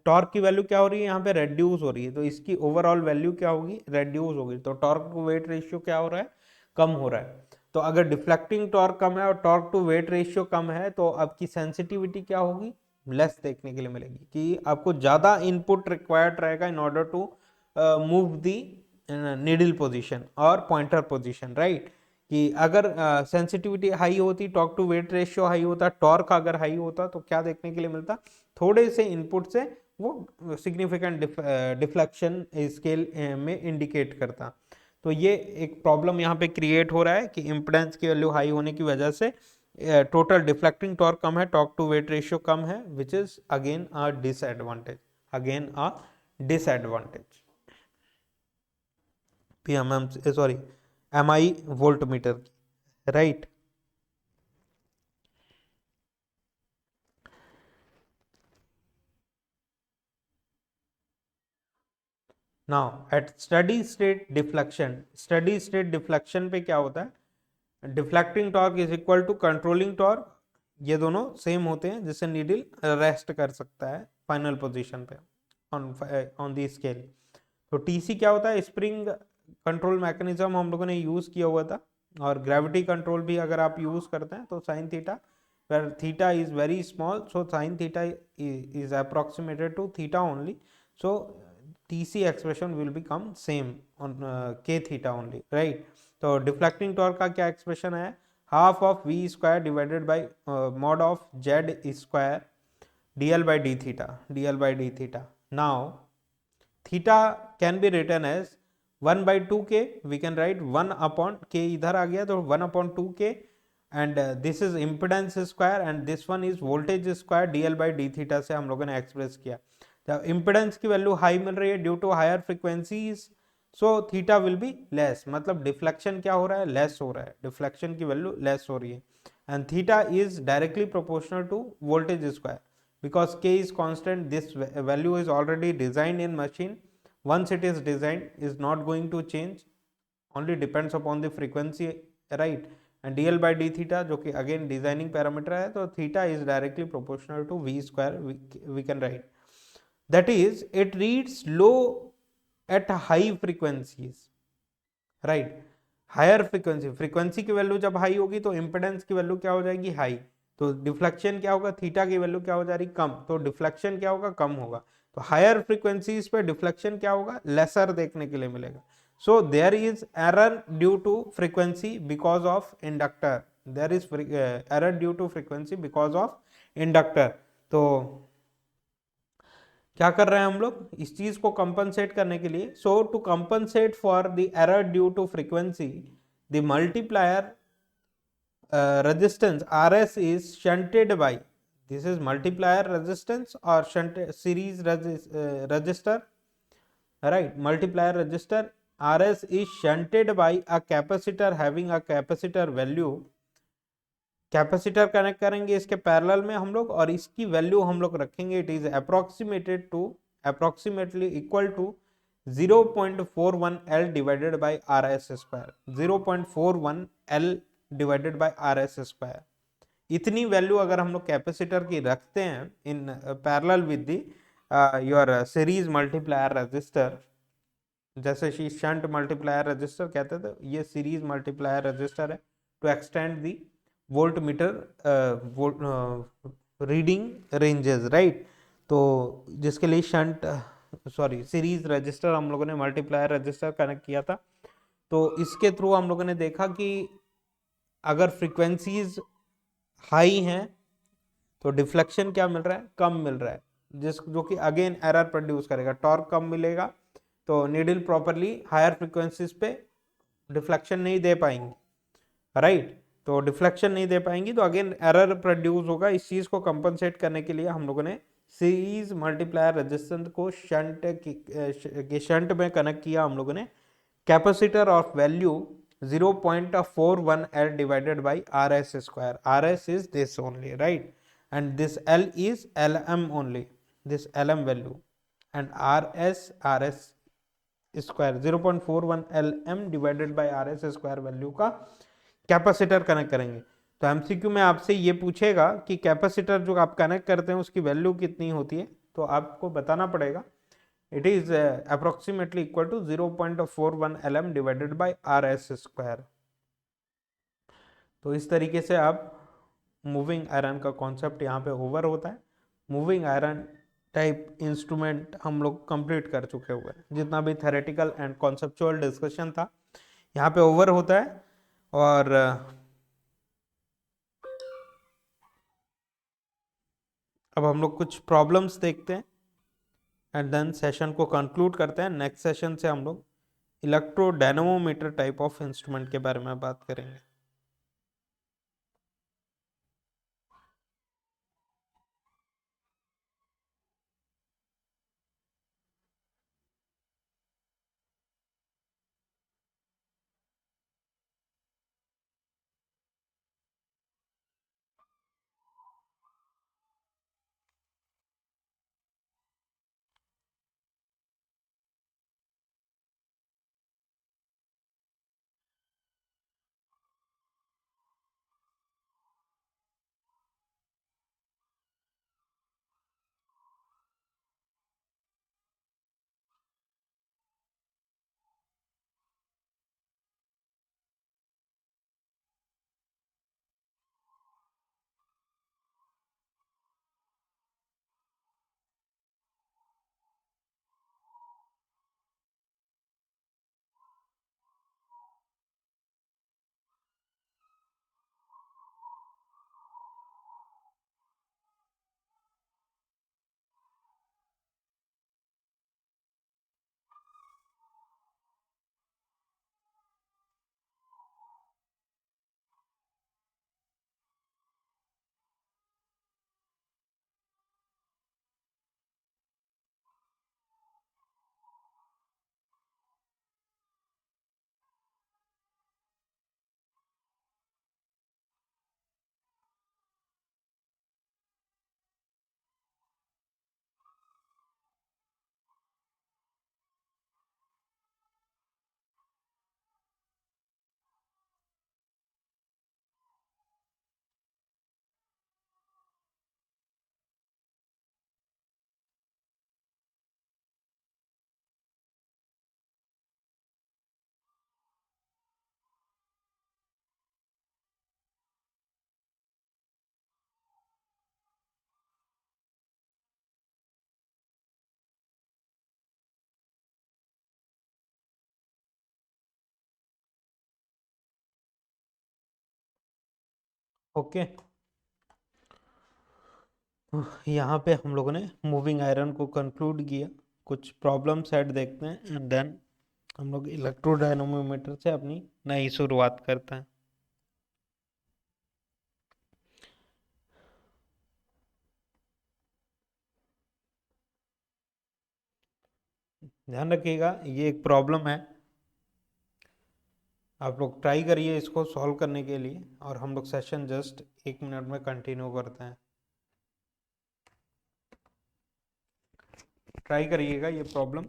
टॉर्क की वैल्यू क्या हो रही है यहाँ पे, रेड्यूस हो रही है, तो इसकी ओवरऑल वैल्यू क्या होगी, रेड्यूस होगी। तो टॉर्क टू वेट रेशियो क्या हो रहा है, कम हो रहा है। तो अगर डिफ्लेक्टिंग टॉर्क कम है और टॉर्क टू वेट रेशियो कम है तो आपकी सेंसिटिविटी क्या होगी, लेस देखने के लिए मिलेगी, कि आपको ज्यादा इनपुट रिक्वायर्ड रहेगा in order to move the needle position और पॉइंटर पोजीशन, राइट। कि अगर सेंसिटिविटी हाई होती, torque to weight ratio high होता, टॉर्क अगर हाई होता तो क्या देखने के लिए मिलता, थोड़े से इनपुट से वो सिग्निफिकेंट डिफ्लेक्शन स्केल में इंडिकेट करता। तो ये एक प्रॉब्लम यहाँ पे क्रिएट हो रहा है कि इम्पिडेंस की वैल्यू हाई होने की वजह से टोटल डिफ्लेक्टिंग टॉर्क कम है, टॉर्क टू वेट रेशियो कम है, which is again a disadvantage, again a disadvantage. PMM sorry MI volt meter की, right. Now at steady state deflection, steady state deflection पे क्या होता है, deflecting torque is equal to controlling torque, ये दोनों same होते हैं जिससे नीडल रेस्ट कर सकता है फाइनल पोजीशन पे ऑन दी स्केल। तो टीसी क्या होता है, स्प्रिंग कंट्रोल मैकेनिज्म हम लोगों ने यूज किया हुआ था, और ग्रेविटी कंट्रोल भी अगर आप यूज करते हैं तो sine theta, where theta is very small, so sin theta is approximated to theta only, so TC expression will become same on k theta only, right। तो डिफ्लेक्टिंग टॉर्क का क्या expression है, half of v square divided bye mod of z square dl by d theta, dl by d theta। now theta can be written as 1 by 2k, we can write 1 upon k, इधर आ गया तो 1 upon 2k, and this is impedance square and this one is voltage square DL by D theta से हम लोगों ने express किया। तो impedance की वैल्यू हाई मिल रही है due to higher frequencies, so theta will be less, मतलब डिफ्लेक्शन क्या हो रहा है, लेस हो रहा है, डिफ्लेक्शन की वैल्यू लेस हो रही है, and theta is directly proportional to voltage square, because k is constant, this value is already designed in machine, once it is designed is not going to change, only depends upon the frequency, right। and dl by d theta जो कि again designing parameter है, तो theta is directly proportional to v square, we can write that is it reads low at high frequencies, right। Higher frequency, frequency की value जब high होगी तो impedance की value क्या हो जाएगी, हाई, तो डिफ्लेक्शन क्या होगा, थीटा की वैल्यू क्या हो जा रही, कम, तो डिफ्लेक्शन क्या होगा, कम होगा। तो हायर फ्रीक्वेंसीज पे डिफ्लेक्शन क्या होगा, लेसर देखने के लिए मिलेगा। So there is error due to frequency because of inductor, there is error due to frequency because of inductor. तो क्या कर रहे हैं हम लोग इस चीज को कंपनसेट करने के लिए, so to compensate for the error due to frequency, the multiplier resistance rs is shunted by, this is multiplier resistance or shunt series resistor, right, multiplier resistor rs is shunted by a capacitor having a capacitor value, capacitor connect करेंगे इसके parallel में हम लोग और इसकी value हम लोग रखेंगे, it is approximated to approximately equal to 0.41 L divided by R S square, 0.41 L divided by R S square. इतनी वैल्यू अगर हम लोग कैपेसिटर की रखते हैं in parallel with the your series multiplier resistor, जैसे शंट मल्टीप्लायर रजिस्टर कहते थे, ये सीरीज मल्टीप्लायर रजिस्टर है to extend the voltmeter reading ranges, right. तो जिसके लिए शंट सीरीज रजिस्टर हम लोगों ने मल्टीप्लायर रजिस्टर कनेक्ट किया था। तो इसके थ्रू हम लोगों ने देखा कि अगर फ्रीक्वेंसीज हाई हैं तो डिफ्लेक्शन क्या मिल रहा है, कम मिल रहा है, जो कि अगेन एरर प्रोड्यूस करेगा, टॉर्क कम मिलेगा, तो नीडल प्रॉपरली हायर फ्रीक्वेंसीज पे डिफ्लेक्शन नहीं दे पाएंगे, राइट। तो डिफ्लेक्शन नहीं दे पाएंगी तो अगेन एरर प्रोड्यूस होगा। इस चीज को कंपनसेट करने के लिए हम लोगों ने सीरीज मल्टीप्लायर रेजिस्टेंस को शंट में कनेक्ट किया हम लोगों ने capacitor of value 0.41 L divided by RS square. RS is this only, right? And this L is LM only, this LM value, and RS square 0.41 LM divided by RS square value का capacitor connect करेंगे। तो MCQ में आपसे ये पूछेगा कि capacitor जो आप कनेक्ट करते हैं उसकी वैल्यू कितनी होती है, तो आपको बताना पड़ेगा it is approximately equal to 0.41 lm divided by rs square। तो इस तरीके से आप मूविंग आयरन का कॉन्सेप्ट यहाँ पे ओवर होता है। मूविंग आयरन टाइप इंस्ट्रूमेंट हम लोग कंप्लीट कर चुके हुए हैं, जितना भी थेरेटिकल एंड कॉन्सेप्चुअल डिस्कशन था यहाँ पे ओवर होता है। और अब हम लोग कुछ प्रॉब्लम्स देखते हैं एंड देन सेशन को कंक्लूड करते हैं। नेक्स्ट सेशन से हम लोग इलेक्ट्रोडायनेमोमीटर टाइप ऑफ इंस्ट्रूमेंट के बारे में बात करेंगे। ओके, यहाँ पे हम लोगों ने मूविंग आयरन को कंक्लूड किया। कुछ प्रॉब्लम सेट देखते हैं एंड देन हम लोग इलेक्ट्रोडायनोमोमीटर से अपनी नई शुरुआत करते हैं। ध्यान रखिएगा ये एक प्रॉब्लम है, आप लोग ट्राई करिए इसको सॉल्व करने के लिए, और हम लोग सेशन जस्ट 1 मिनट में कंटिन्यू करते हैं। ट्राई करिएगा ये प्रॉब्लम।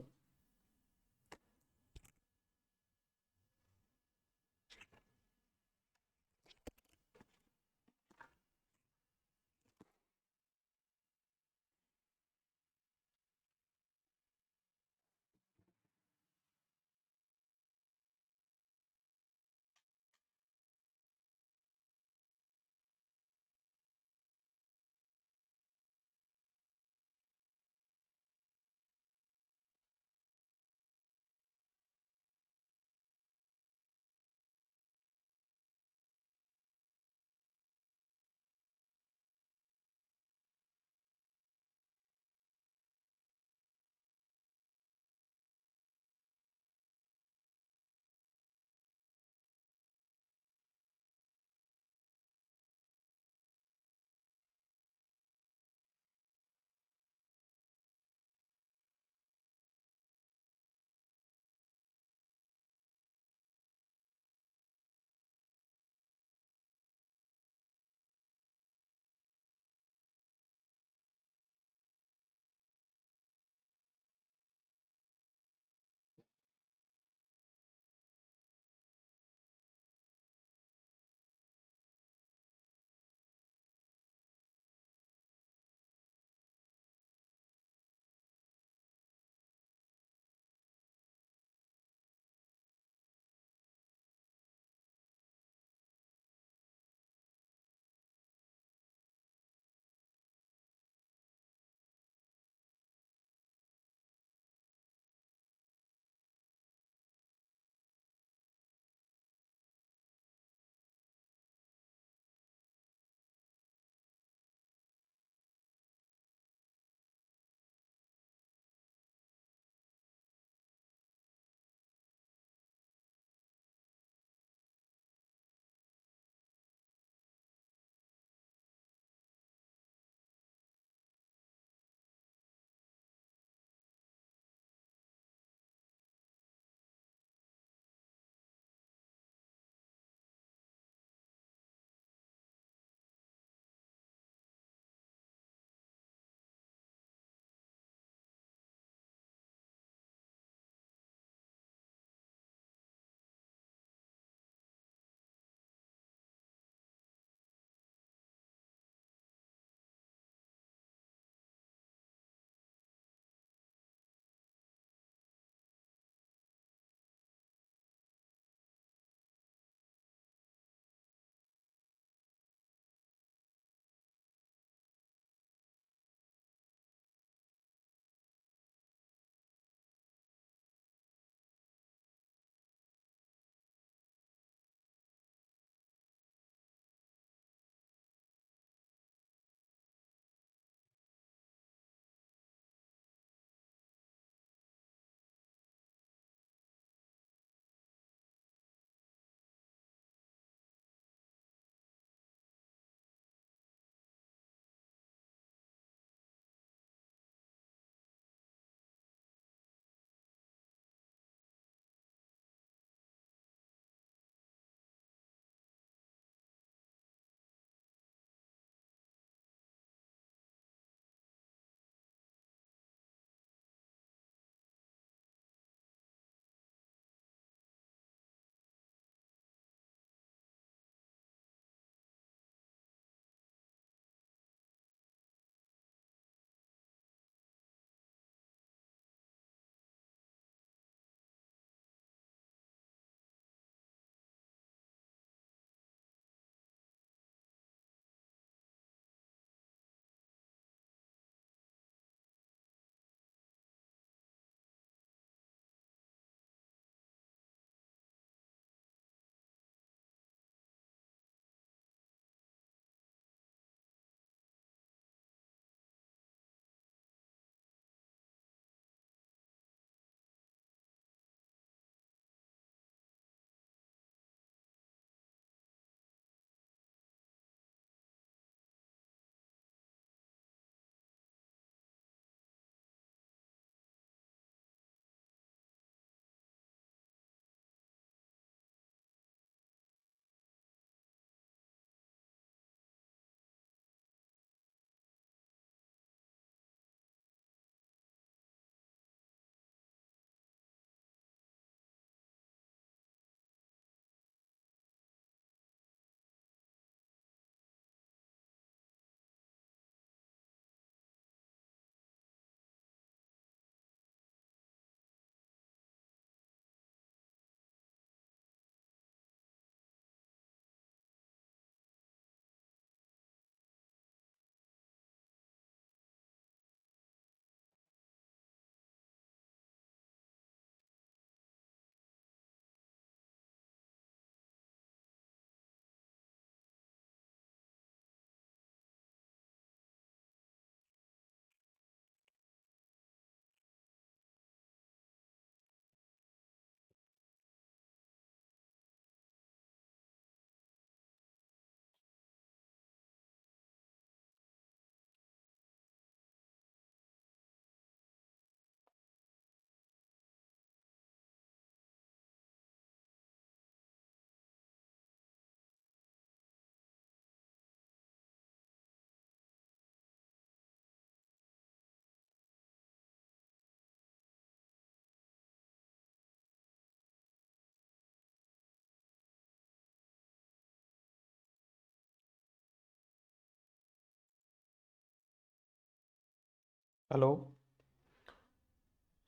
हेलो।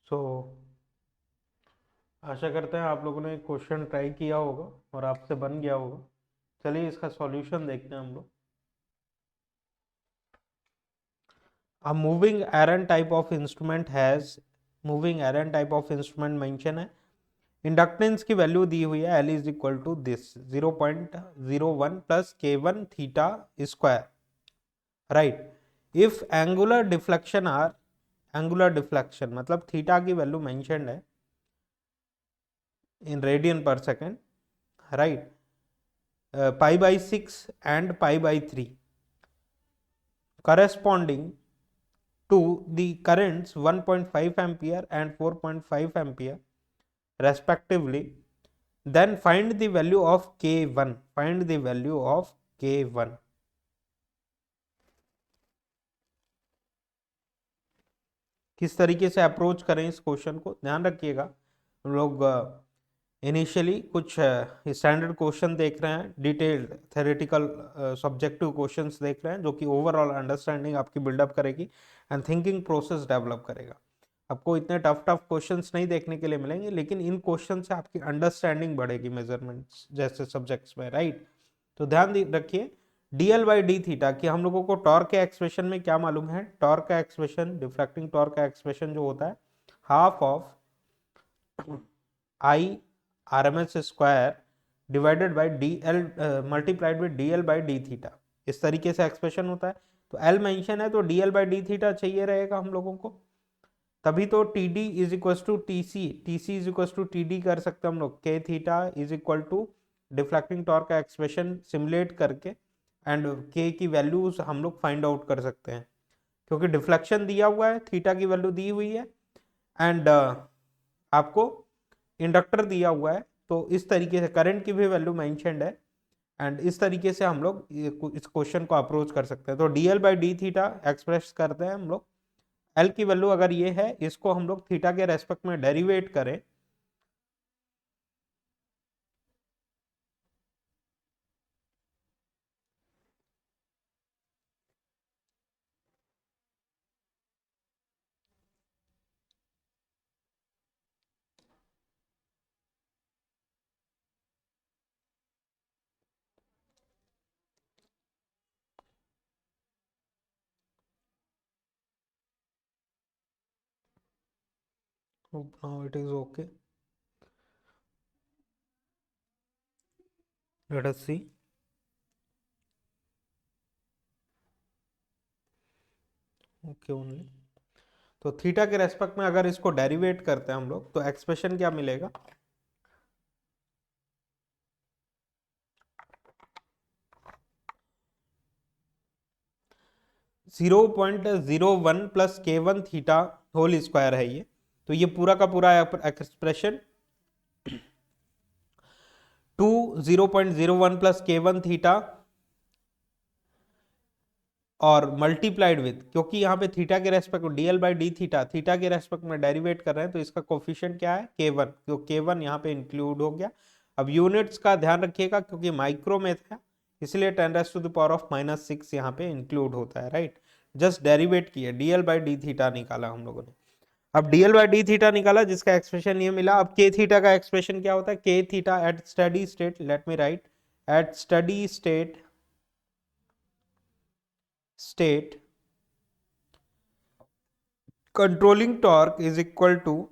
सो आशा करते हैं आप लोगों ने क्वेश्चन ट्राई किया होगा और आपसे बन गया होगा। चलिए इसका सॉल्यूशन देखते हैं हम लोग। A moving iron type of instrument has moving iron type of instrument mention है। इंडक्टेंस की वैल्यू दी हुई है L is equal to this 0.01 plus K1 theta square, right. If angular deflection are, angular deflection मतलब theta की value mentioned है in radian per second, right, pi by 6 and pi by 3 corresponding to the currents 1.5 ampere and 4.5 ampere respectively, then find the value of K1, find the value of K1। किस तरीके से approach करें इस question को, ध्यान रखिएगा। हम लोग इनिशियली कुछ स्टैंडर्ड क्वेश्चन देख रहे हैं, डिटेल्ड थेरेटिकल सब्जेक्टिव क्वेश्चंस देख रहे हैं, जो कि ओवरऑल अंडरस्टैंडिंग आपकी बिल्डअप करेगी एंड थिंकिंग प्रोसेस डेवलप करेगा। आपको इतने टफ टफ क्वेश्चंस नहीं देखने के लिए मिलेंगे, लेकिन इन क्वेश्चन से आपकी अंडरस्टैंडिंग बढ़ेगी मेजरमेंट्स जैसे सब्जेक्ट्स में, राइट। तो ध्यान रखिए, डीएल बाई डी थीटा कि हम लोगों को टॉर्क के एक्सप्रेशन में क्या मालूम है, टॉर्क का एक्सप्रेशन, डिफ्रैक्टिंग टॉर्क का एक्सप्रेशन जो होता है half of I R M S square divided by D L multiplied with D L by D theta, इस तरीके से एक्सप्रेशन होता है। तो एल मेंशन है तो D L by D theta चाहिए रहेगा हम लोगों को, तभी तो T D is equal to T C, T C is equal to T D कर सकते हैं हम लोग। K theta is equal to deflecting torque का एक्सप्रेशन सिमुलेट करके एंड के की वैल्यूज हम लोग फाइंड आउट कर सकते हैं, क्योंकि डिफ्लेक्शन दिया हुआ है, थीटा की वैल्यू दी हुई है एंड आपको इंडक्टर दिया हुआ है, तो इस तरीके से करंट की भी वैल्यू मेंशन्ड है एंड इस तरीके से हम लोग इस क्वेश्चन को अप्रोच कर सकते हैं। तो DL by D theta express करते हैं हम लोग, एल की वैल्यू अगर ये है, इसको हम लोग थीटा के रेस्पेक्ट में डेरिवेट करें now it is okay, let us see। Okay only, तो थीटा के रेस्पेक्ट में अगर इसको डेरिवेट करते हैं हम लोग तो एक्सप्रेशन क्या मिलेगा, 0.01 plus K1 theta whole square है ये। तो ये पूरा का पूरा एक्सप्रेशन 0.01 प्लस K1 थीटा और मल्टीप्लाइड विद, क्योंकि यहाँ पे थीटा के रेस्पेक्ट में dl by D theta, theta के रेस्पेक्ट में डेरिवेट कर रहे हैं, तो इसका कोफिशिएंट क्या है, K1, तो K1 यहाँ पे इंक्लूड हो गया। अब यूनिट्स का ध्यान रखिएगा, क्योंकि माइक्रो में था इसलिए 10⁻⁻⁶ यहाँ पे इंक्लूड होता है, राइट। जस्ट डेरिवेट किया, डीएल बाई डी थीटा निकाला हम लोगों ने। अब डीएल बाई डी थीटा निकाला जिसका एक्सप्रेशन ये मिला। अब के थीटा का एक्सप्रेशन क्या होता है, K theta at steady state, let me write, at steady state controlling torque is equal to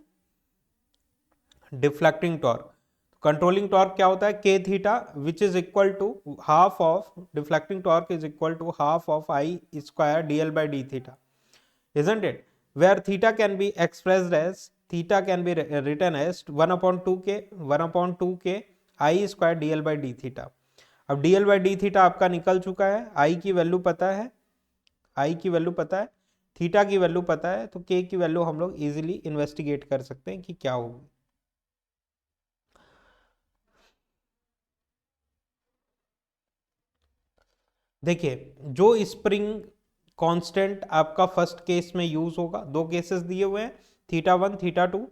deflecting torque. Controlling torque क्या होता है, K theta which is equal to half of deflecting torque is equal to half of I square DL by D theta, isn't it, where theta can be expressed as, theta can be written as 1/2k I square dl by d theta। अब dl by d theta आपका निकल चुका है, I की value पता है, I की value पता है, थीटा की वैल्यू पता है, तो k की वैल्यू हम लोग इजीली इन्वेस्टिगेट कर सकते हैं कि क्या होगी। देखिए, जो स्प्रिंग कांस्टेंट आपका फर्स्ट केस में यूज होगा, दो केसेस दिए हुए हैं, θ1 θ2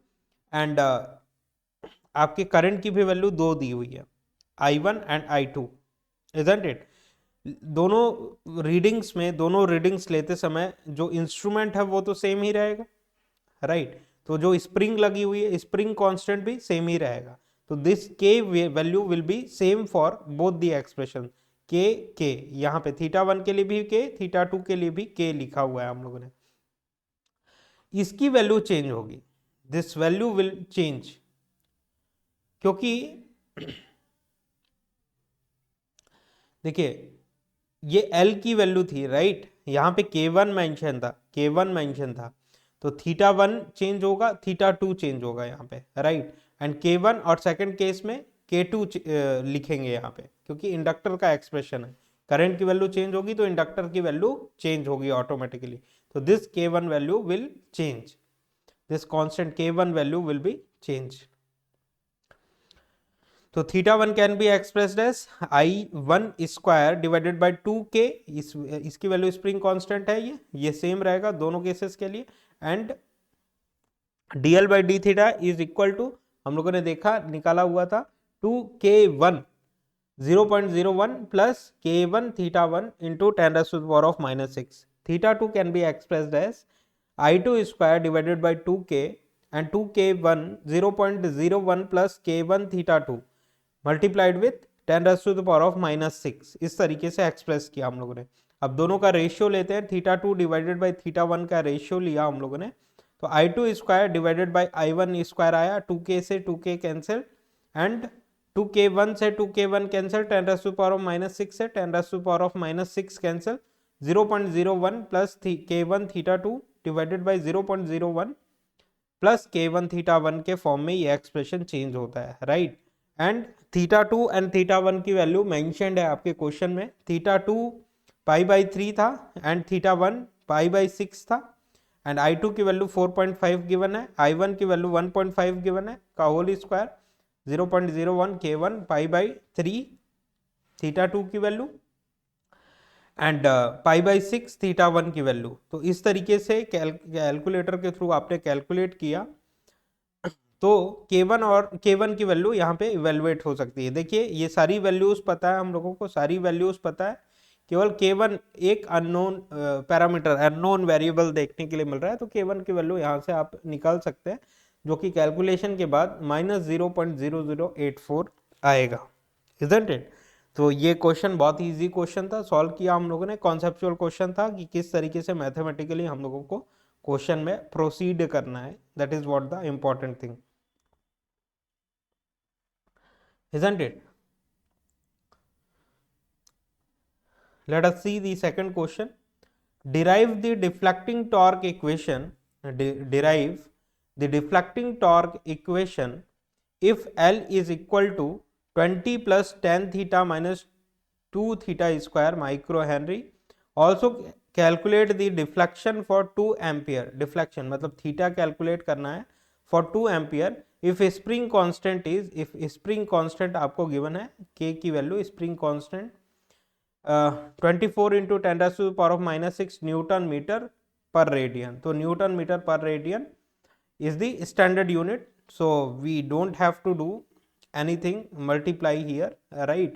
एंड आपके करंट की भी वैल्यू दो दी हुई है, I1 and I2, isn't it। दोनों रीडिंग्स लेते समय जो इंस्ट्रूमेंट है वो तो सेम ही रहेगा, राइट। तो जो स्प्रिंग लगी हुई है, स्प्रिंग कांस्टेंट भी सेम ही रहेगा। तो दिस के value will B same for both the expression. के यहाँ पे थीटा 1 के लिए भी के, थीटा 2 के लिए भी के लिखा हुआ है हम लोगों ने। इसकी वैल्यू चेंज होगी, दिस वैल्यू विल चेंज, क्योंकि देखिए ये एल की वैल्यू थी, राइट। यहाँ पे के1 मेंशन था, के1 मेंशन था, तो थीटा 1 चेंज होगा, थीटा 2 चेंज होगा यहाँ पे, राइट। एंड के1 और सेकंड केस में के2 लिखेंगे यहाँ पे, क्योंकि इंडक्टर का एक्सप्रेशन है। करंट की वैल्यू चेंज होगी तो इंडक्टर की वैल्यू चेंज होगी ऑटोमेटिकली। तो दिस के1 value will change, this constant के1 वैल्यू विल बी चेंज। तो theta 1 can be expressed as I1 square divided by 2k, इसकी वैल्यू स्प्रिंग कांस्टेंट है, ये सेम रहेगा दोनों केसेस के लिए। And dl by D theta is equal to, हम लोगों ने देखा निकाला हुआ था 2k1 0.01 plus k1 theta 1 into 10⁻⁻⁻6। Theta 2 can be expressed as I2 square divided by 2k and 2k1 0.01 plus k1 theta 2 multiplied with 10⁻⁻⁻6। इस तरीके से एक्सप्रेस किया हम लोगों ने। अब दोनों का रेशियो लेते हैं, थीटा 2 डिवाइडेड बाई थीटा 1 का रेशियो लिया हम लोगों ने, तो I2 square divided by I1 square आया, 2k से 2k कैंसिल, एंड 2k1 से 2k1 कैंसिल, 10⁻⁻6 से 10⁻⁻6 cancel, 0.01 plus k1 theta 2 divided by 0.01 plus k1 theta 1 के फॉर्म में ये एक्सप्रेशन चेंज होता है, right. And theta 2 and theta 1 की वैल्यू मेंशन्ड है आपके क्वेश्चन में। थीटा 2 π/3 था एंड थीटा 1 π/6 था, एंड I2 की वैल्यू 4.5 गिवन है, I1 की वैल्यू 1.5 गिवन है, का होल स्क्वायर 0.01 k1 π/3 थीटा 2 की वैल्यू एंड π/6 थीटा 1 की वैल्यू। तो इस तरीके से कैलकुलेटर के थ्रू आपने कैलकुलेट किया, तो k1 और k1 की वैल्यू यहाँ पे इवेलुएट हो सकती है। देखिए ये सारी वैल्यूज पता है हम लोगों को, सारी वैल्यूज पता है, केवल k1 एक अननोन पैरामीटर, अननोन वेरिएबल देखने के लिए मिल रहा है, तो k1 की वैल्यू यहाँ से आप निकाल सकते हैं, जो कि कैलकुलेशन के बाद -0.0084 आएगा, इजंट इट। तो ये क्वेश्चन बहुत इजी क्वेश्चन था, सॉल्व किया हम लोगों ने, कॉन्सेप्चुअल क्वेश्चन था कि किस तरीके से मैथमेटिकली हम लोगों को क्वेश्चन में प्रोसीड करना है, that is what the important thing, isn't it? Let us see the second question. Derive the deflecting torque equation. Derive the deflecting torque equation if L is equal to 20 plus tan theta minus 2 theta square microhenry. Also calculate the deflection for 2 ampere. Deflection मतलब theta calculate करना है for 2 ampere. If spring constant is, if spring constant आपको given है, k की वैल्यू spring constant 24 into 10⁻⁻6 newton metre per radian. तो newton metre per radian is the standard unit, so we don't have to do anything multiply here, right,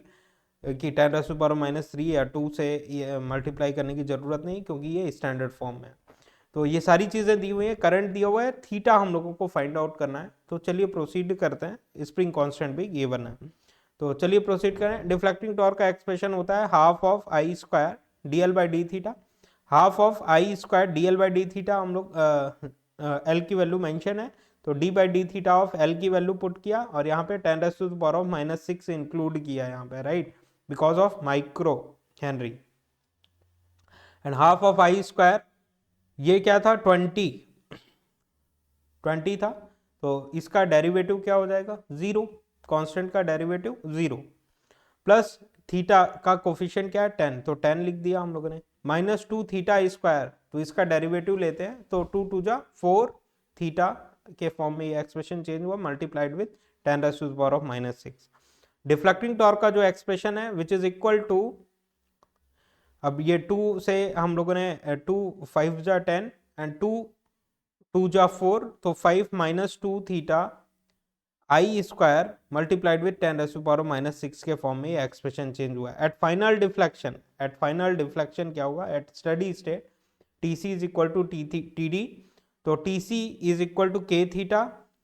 कि 10⁻³ या 2 से multiply करने की जरूरत नहीं, क्योंकि ये स्टैंडर्ड फॉर्म में। तो ये सारी चीजें दी हुई है, करंट दिया हुआ है, थीटा हम लोगों को फाइंड आउट करना है। तो चलिए प्रोसीड करते हैं, स्प्रिंग कांस्टेंट भी गिवन है, तो चलिए प्रोसीड करें। डिफ्लेक्टिंग टॉर्क का एक्सप्रेशन होता है half of I square dl by D theta, half of I square dl by D theta, हम लोग L की वैल्यू मेंशन है, तो d by D theta of L की वैल्यू पुट किया, और यहाँ पे 10⁻⁻6 इंक्लूड किया यहाँ पे, right, because of micro Henry. And half of I square, ये क्या था, 20 था, तो इसका डेरिवेटिव क्या हो जाएगा, 0, कांस्टेंट का डेरिवेटिव 0, प्लस थीटा का कोफिशिएंट क्या है, 10, तो 10 लिख दिया हम लोगों ने, -2 थीटा स्क्वायर, तो इसका डेरिवेटिव लेते हैं, तो 2 2 जा 4 थीटा के फॉर्म में ये एक्सप्रेशन चेंज हुआ, मल्टीप्लाइड विथ 10⁻⁻6। डिफ्लेक्टिंग टॉर्क का जो एक्सप्रेशन है विच इज इक्वल टू, अब ये 2 से हम लोगों ने 2 5 जा 10 एंड 2 2 जा 4, तो 5 - 2 theta I square multiplied with 10⁻⁻⁶ के फॉर्म में ये एक्सप्रेशन चेंज हुआ है। एट फाइनल डिफ्लेक्शन क्या होगा, at steady state TC is equal to TD, तो TC is equal to K theta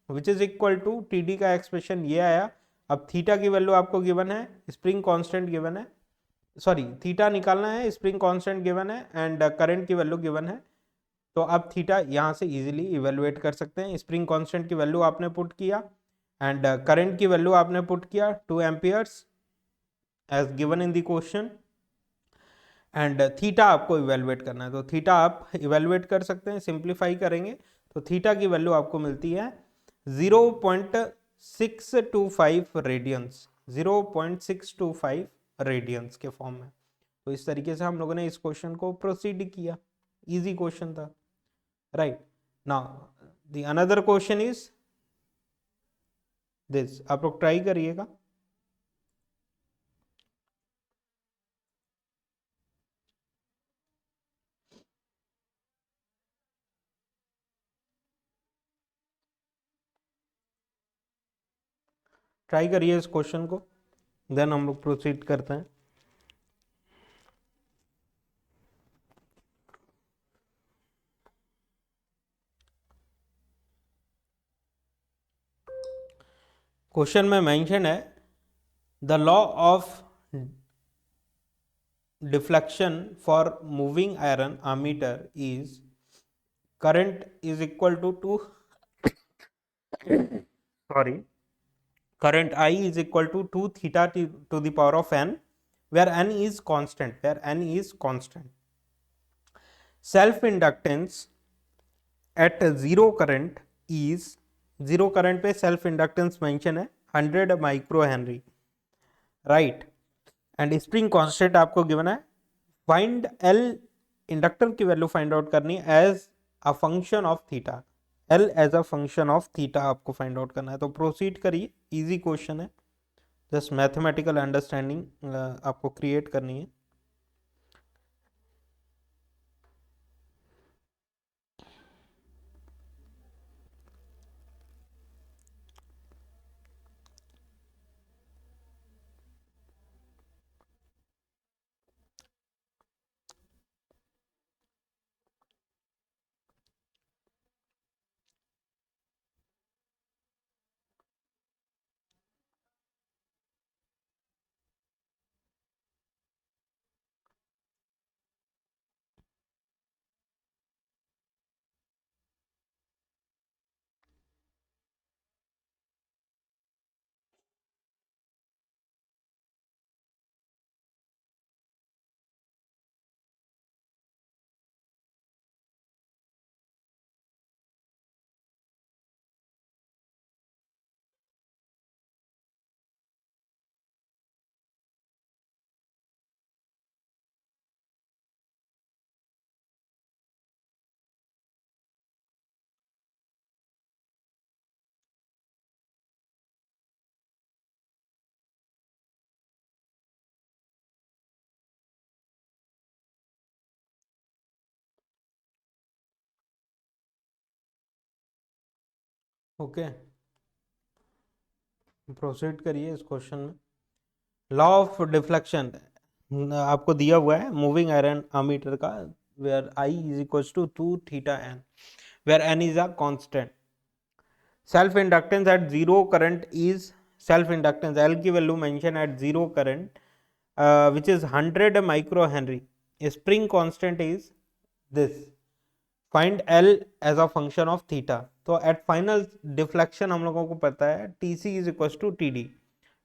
which is equal to TD का एक्सप्रेशन ये आया। अब थीटा की वैल्यू आपको गिवन है, स्प्रिंग कांस्टेंट गिवन है, सॉरी थीटा निकालना है, स्प्रिंग कांस्टेंट गिवन है एंड करंट की वैल्यू गिवन है। तो अब थीटा यहाँ से इजीली इवेलुएट कर सकते हैं। स्प्रिंग कांस्टेंट की वैल्यू आपने पुट किया एंड करंट की वैल्यू आपने पुट किया 2 amperes as given in the question and theta आपको इवेलुएट करना है। तो थीटा आप इवेलुएट कर सकते हैं, सिंप्लीफाई करेंगे तो थीटा की वैल्यू आपको मिलती है 0.625 रेडियंस, 0.625 रेडियंस के फॉर्म में। तो इस तरीके से हम लोगों ने इस क्वेश्चन को प्रोसीड किया, इजी क्वेश्चन था, right. Now the another question is this, आप लोग ट्राई करिएगा। ट्राई करिए इस क्वेश्चन को, देन हम लोग प्रोसीड करते हैं। क्वेश्चन में मेंशन है the law of deflection for moving iron ammeter is current is equal to 2 sorry current I is equal to 2 theta to the power of n where n is constant, self inductance at zero current is, zero current पे self inductance mention है 100 micro henry, right, and spring constant आपको given है। Find L, inductor की value find out करनी है as a function of theta, L as a function of theta आपको find out करना है। तो प्रोसीड करिए, इजी क्वेश्चन है, जस्ट मैथमेटिकल अंडरस्टैंडिंग आपको क्रिएट करनी है। ओके, प्रोसीड करिए इस क्वेश्चन में। लॉ ऑफ डिफ्लेक्शन आपको दिया हुआ है मूविंग आयरन ammeter का, where I is equal to 2 theta N, where N is a constant, self inductance at zero current is, self inductance L की value mention at zero current which is 100 micro henry, spring constant is this, find L as a function of theta. तो at final deflection हम लोगों को पता है TC is equal to TD,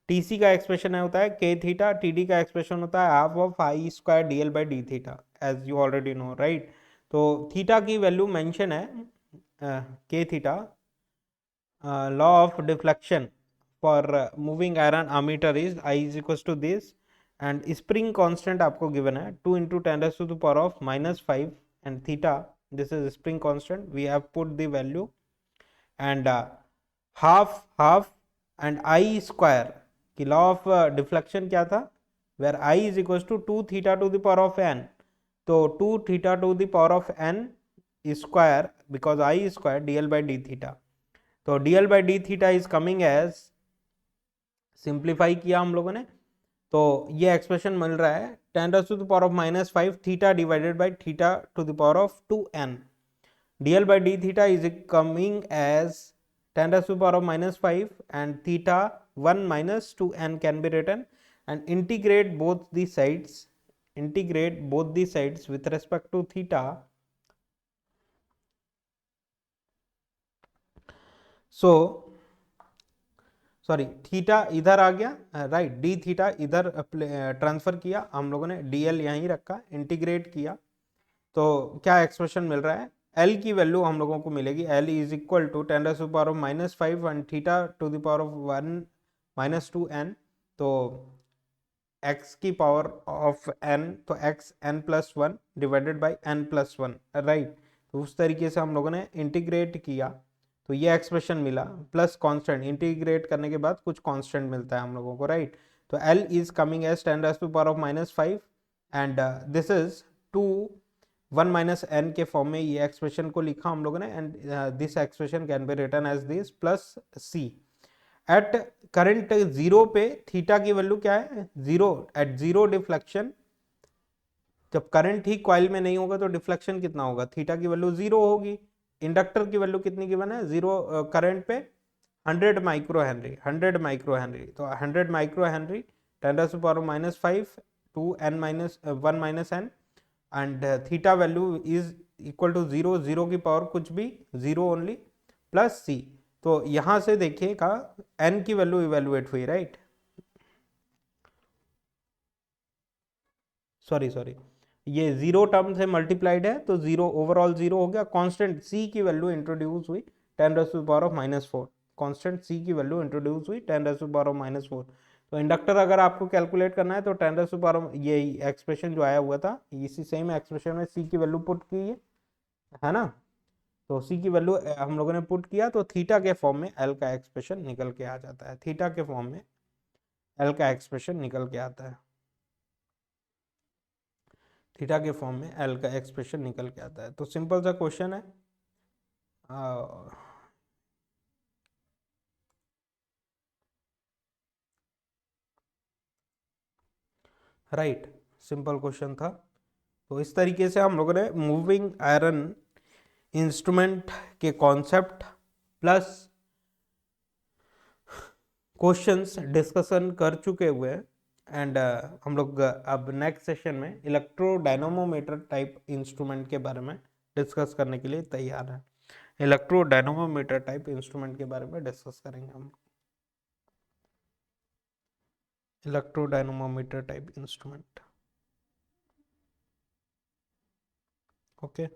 TC का expression होता है के थीटा, टीडी का एक्सप्रेशन होता है half of I square DL by D theta, as you already know, right. तो थीटा की वैल्यू मेंशन है K theta, law of deflection for moving iron ammeter is I is equal to this and spring constant आपको given है 2 into 10 to the power of -5 and theta, this is spring constant, we have put the value and half and I square की law of deflection क्या था, where I is equals to 2 theta to the power of n, तो 2 theta to the power of n square because I square dl by d theta, तो dl by d theta is coming as, simplify किया हम लोगों ने तो ये expression मिल रहा है ten to the power of -5 theta divided by theta to the power of 2n। dl by d theta is coming as 10 raised to the power of -5 and theta 1 minus 2n can be written, and integrate both the sides with respect to theta. So sorry theta इधर आ गया, right, D theta इधर transfer किया हम लोगों ने, DL यहीं रखा, integrate किया तो क्या एक्सप्रेशन मिल रहा है, एल की वैल्यू हम लोगों को मिलेगी, L is equal to 10 to the power of -5 and theta to the power of 1 -2n। तो x की पावर ऑफ n, तो x n+1 divided by n+1, right. तो उस तरीके से हम लोगों ने इंटीग्रेट किया तो ये एक्सप्रेशन मिला, प्लस कांस्टेंट, इंटीग्रेट करने के बाद कुछ कांस्टेंट मिलता है हम लोगों को, राइट। तो l is coming as 10 to the power of -5 and this is 2 1 minus n के फॉर्म में ये एक्सप्रेशन को लिखा हम लोगों ने, and this expression can be written as this plus c। At current zero पे थीटा की वैल्यू क्या है, जीरो, एट जीरो डिफ्लेक्शन, जब करंट ही कॉइल में नहीं होगा तो डिफ्लेक्शन कितना होगा, थीटा की वैल्यू जीरो होगी। इंडक्टर की वैल्यू कितनी गिवन है, जीरो करंट पे 100 माइक्रो हेनरी, 100 माइक्रो हेनरी, तो 100 micro henry 10 to the power -5 to n minus 1 minus n, and theta value is equal to zero, zero की पावर कुछ भी, जीरो ओनली, प्लस c। तो यहां से देखिएगा n की वैल्यू इवेल्युएट हुई, राइट, सॉरी सॉरी, ये जीरो टर्म से मल्टीप्लाइड है तो जीरो, ओवरऑल जीरो हो गया, कांस्टेंट c की वैल्यू इंट्रोड्यूस हुई 10 to the power of -4, constant c की वैल्यू इंट्रोड्यूस हुई 10 टू द पावर ऑफ -4। तो इंडक्टर अगर आपको कैलकुलेट करना है तो 10 टू द पावर ऑफ, ये एक्सप्रेशन जो आया हुआ था इसी सेम एक्सप्रेशन में c की वैल्यू पुट की है ना, तो c की वैल्यू हम लोगों ने पुट किया तो थीटा के फॉर्म में l का एक्सप्रेशन निकल के आ जाता है, थीटा के फॉर्म में l का एक्सप्रेशन निकल के आता है, थीटा के फॉर्म में एल का एक्सप्रेशन निकल के आता है। तो सिंपल सा क्वेश्चन है, राइट, सिंपल क्वेश्चन था। तो इस तरीके से हम लोगों ने मूविंग आयरन इंस्ट्रूमेंट के कॉन्सेप्ट प्लस क्वेश्चंस डिस्कशन कर चुके हुए हैं, एंड हम लोग अब नेक्स्ट सेशन में इलेक्ट्रोडायनोमोमीटर टाइप इंस्ट्रूमेंट के बारे में डिस्कस करने के लिए तैयार हैं। इलेक्ट्रोडायनोमोमीटर टाइप इंस्ट्रूमेंट के बारे में डिस्कस करेंगे हम, इलेक्ट्रोडायनोमोमीटर टाइप इंस्ट्रूमेंट, ओके।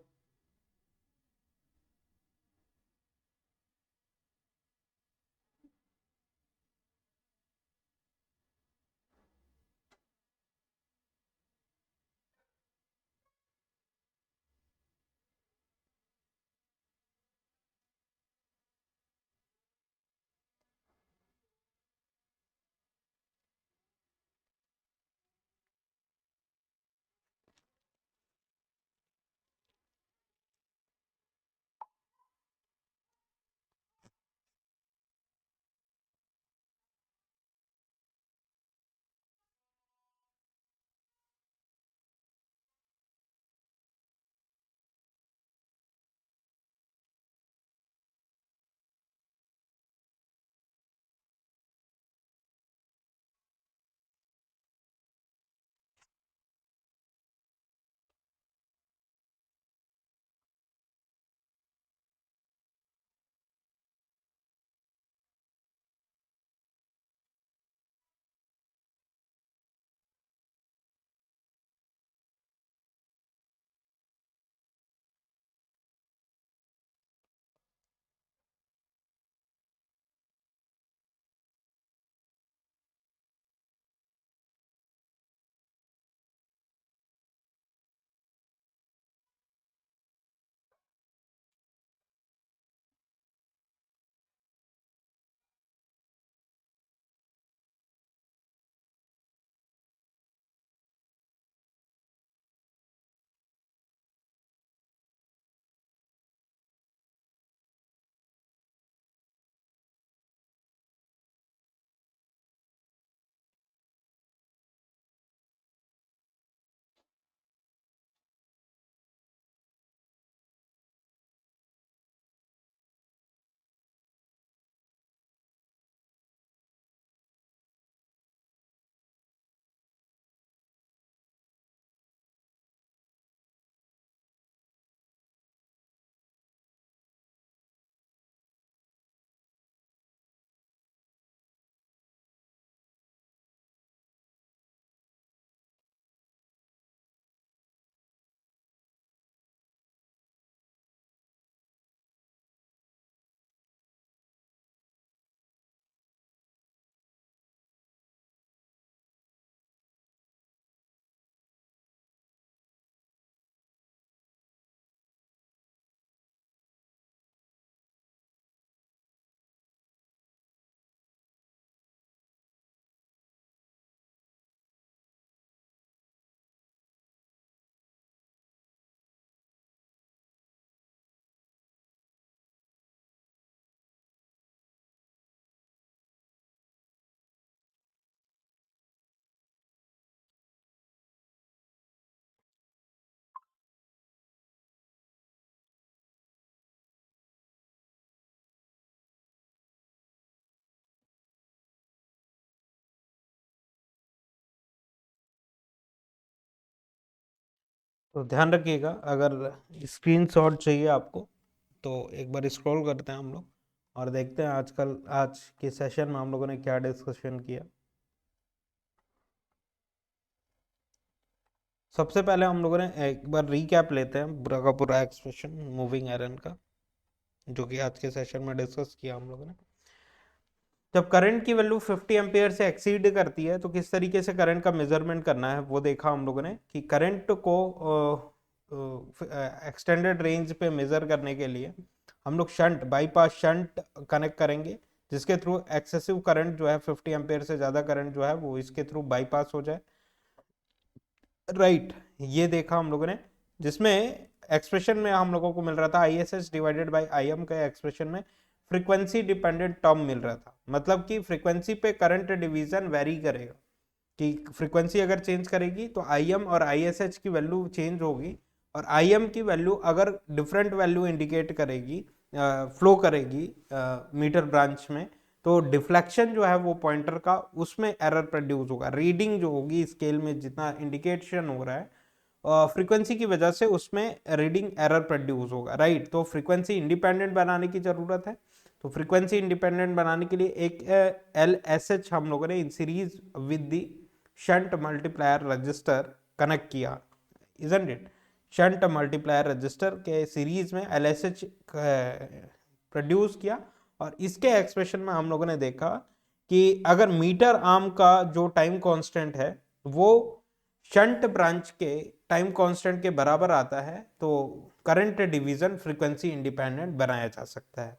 तो ध्यान रखिएगा, अगर स्क्रीनशॉट चाहिए आपको तो एक बार स्क्रॉल करते हैं हम लोग और देखते हैं आज के सेशन में हम लोगों ने क्या डिस्कशन किया। सबसे पहले हम लोगों ने एक बार रीकैप लेते हैं पूरा का पूरा एक्सप्रेशन मूविंग आयरन का, जो कि आज के सेशन में डिस्कस किया हम लोगों ने। जब करंट की वैल्यू 50 एम्पियर से एक्सीड करती है तो किस तरीके से करंट का मेजरमेंट करना है वो देखा हम लोगों ने, कि करंट को एक्सटेंडेड रेंज पे मेजर करने के लिए हम लोग शंट बाईपास शंट कनेक्ट करेंगे, जिसके थ्रू एक्सेसिव करंट जो है 50 एम्पियर से ज़्यादा करंट जो है वो इसके थ्रू बाईपास हो जाए। राइट, ये देखा हम लोगों ने, जिसमें एक्सप्रेशन में हम लोगों को मिल रहा था I S H divided by I am का एक्सप्रेशन में फ्रीक्वेंसी डिपेंडेंट टर्म मिल रहा था, मतलब कि फ्रीक्वेंसी पे करंट डिवीजन वेरी करेगा, कि फ्रीक्वेंसी अगर चेंज करेगी तो आई एम और आई एस एच की वैल्यू चेंज होगी, और आई एम की वैल्यू अगर डिफरेंट वैल्यू इंडिकेट करेगी, फ्लो करेगी मीटर ब्रांच में, तो डिफ्लेक्शन जो है वो पॉइंटर का उसमें एरर प्रोड्यूस होगा, रीडिंग जो होगी स्केल में जितना इंडिकेशन हो रहा है फ्रीक्वेंसी की वजह से उसमें रीडिंग एरर प्रोड्यूस होगा। राइट, तो फ्रीक्वेंसी इंडिपेंडेंट बनाने की जरूरत है। तो फ्रीक्वेंसी इंडिपेंडेंट बनाने के लिए एक एल एस एच हम लोगों ने in series with the shunt multiplier resistor connect किया, isn't it. Shunt multiplier resistor के सीरीज में एल एस एच प्रोड्यूस किया, और इसके एक्सप्रेशन में हम लोगों ने देखा कि अगर मीटर आर्म का जो टाइम कांस्टेंट है वो शंट ब्रांच के टाइम कांस्टेंट के बराबर आता है तो करंट डिवीजन फ्रीक्वेंसी इंडिपेंडेंट बनाया जा सकता है।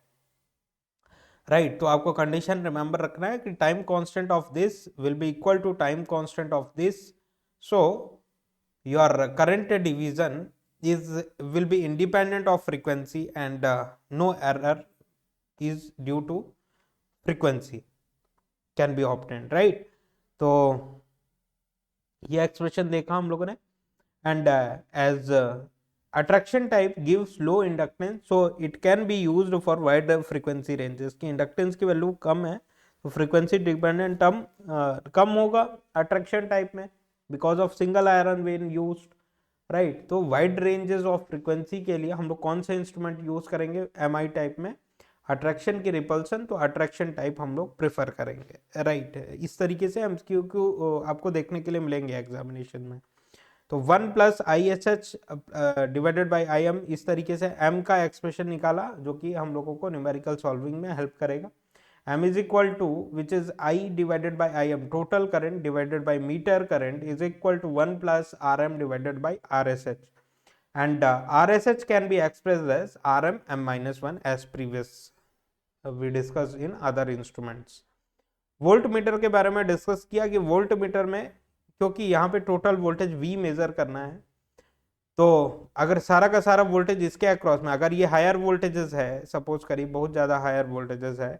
राइट, तो आपको कंडीशन रिमेंबर रखना है कि time constant of this will be equal to time constant of this, so your current division is will be independent of frequency and no error is due to frequency can be obtained, right? तो ये expression देखा हम लोगों ने, and as attraction type gives low inductance so it can be used for wide frequency ranges, की inductance की value कम है तो फ्रीक्वेंसी डिपेंडेंट टर्म कम होगा अट्रैक्शन टाइप में because of single iron vane used. Right, तो वाइड रेंजेस ऑफ फ्रीक्वेंसी के लिए हम लोग कौन सा इंस्ट्रूमेंट यूज करेंगे एम आई टाइप में, अट्रैक्शन की रिपल्सन, तो अट्रैक्शन टाइप हम लोग प्रेफर करेंगे। राइट, इस तरीके से एमसीक्यू आपको देखने के लिए मिलेंगे एग्जामिनेशन में। तो 1 plus I S H divided by I am, इस तरीके से एम का एक्सप्रेशन निकाला जो कि हम लोगों को न्यूमेरिकल सॉल्विंग में हेल्प करेगा। m is equal to which is I divided by Im, total current divided by meter current is equal to 1 plus Rm divided by RSH, and RSH can be expressed as Rm m minus 1 as previous we discussed in other instruments. Volt meter के बारे में discuss किया कि volt meter में क्योंकि यहाँ पे total voltage V major करना है, तो अगर सारा का सारा वोल्टेज इसके अक्रॉस में, अगर ये हायर वोल्टेजेस है, सपोज करिए बहुत ज्यादा हायर वोल्टेजेस है,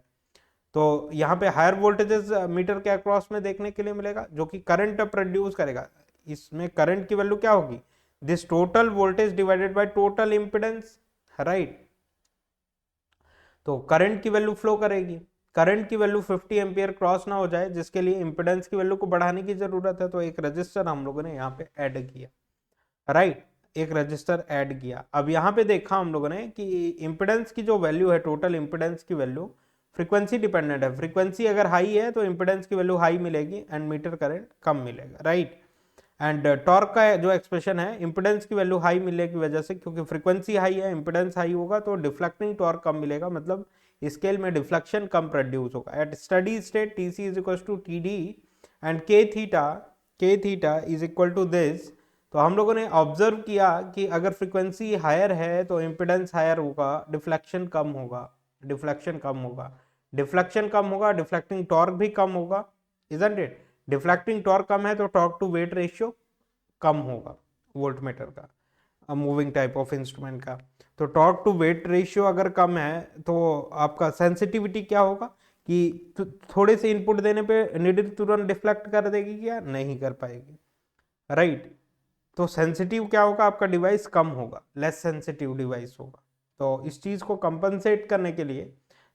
तो यहाँ पे हायर वोल्टेजेस मीटर के अक्रॉस में देखने के लिए मिलेगा जो कि करंट प्रोड्यूस करेगा। इसमें करंट की वैल्यू क्या होगी, this total voltage divided by total impedance. Right, तो करंट की वैल्यू फ्लो करेगी, करंट की वैल्यू 50 एम्पियर क्रॉस ना हो जाए जिसके लिए इंपेडेंस की वैल्यू को बढ़ाने की जरूरत है, तो एक रजिस्टर हम लोगों ने यहाँ पे ऐड किया। राइट, एक रजिस्टर ऐड किया। अब यहाँ पे देखा हम लोगों ने कि इंपेडेंस की जो वैल्यू है, टोटल इंपेडेंस की वैल्यू फ्रीक्वेंसी डिपेंडेंट है, फ्रीक्वेंसी अगर हाई है तो इंपेडेंस की वैल्यू हाई मिलेगी एंड मीटर करंट कम मिलेगा। राइट, एंड टॉर्क का जो एक्सप्रेशन है, इंपेडेंस की वैल्यू हाई मिलने की वजह से, क्योंकि फ्रीक्वेंसी हाई है इंपेडेंस हाई होगा तो डिफ्लेक्टिंग टॉर्क कम मिलेगा, मतलब स्केल में डिफ्लेक्शन कम प्रोड्यूस होगा। At steady state T C is equal to T D and K theta is equal to this. तो हम लोगों ने ऑब्जर्व किया कि अगर फ्रीक्वेंसी हायर है तो इंपेडेंस हायर होगा, डिफ्लेक्शन कम होगा, डिफ्लेक्शन कम होगा, डिफ्लेक्शन कम होगा, डिफ्लेक्टिंग टॉर्क भी कम होगा, इजंट इट। डिफ्लेक्टिंग टॉर्क कम है तो टॉर्क टू वेट रेशियो कम होगा वोल्ट मीटर का, मूविंग टाइप ऑफ इंस्ट्रूमेंट का। तो टॉर्क टू वेट रेशियो अगर कम है तो आपका सेंसिटिविटी क्या होगा कि थोड़े से इनपुट देने पे नीडल तुरंत डिफ्लेक्ट कर देगी क्या, नहीं कर पाएगी। राइट, तो सेंसिटिव क्या होगा, आपका डिवाइस कम होगा, लेस सेंसिटिव डिवाइस होगा। तो इस चीज को कंपनसेट करने के लिए,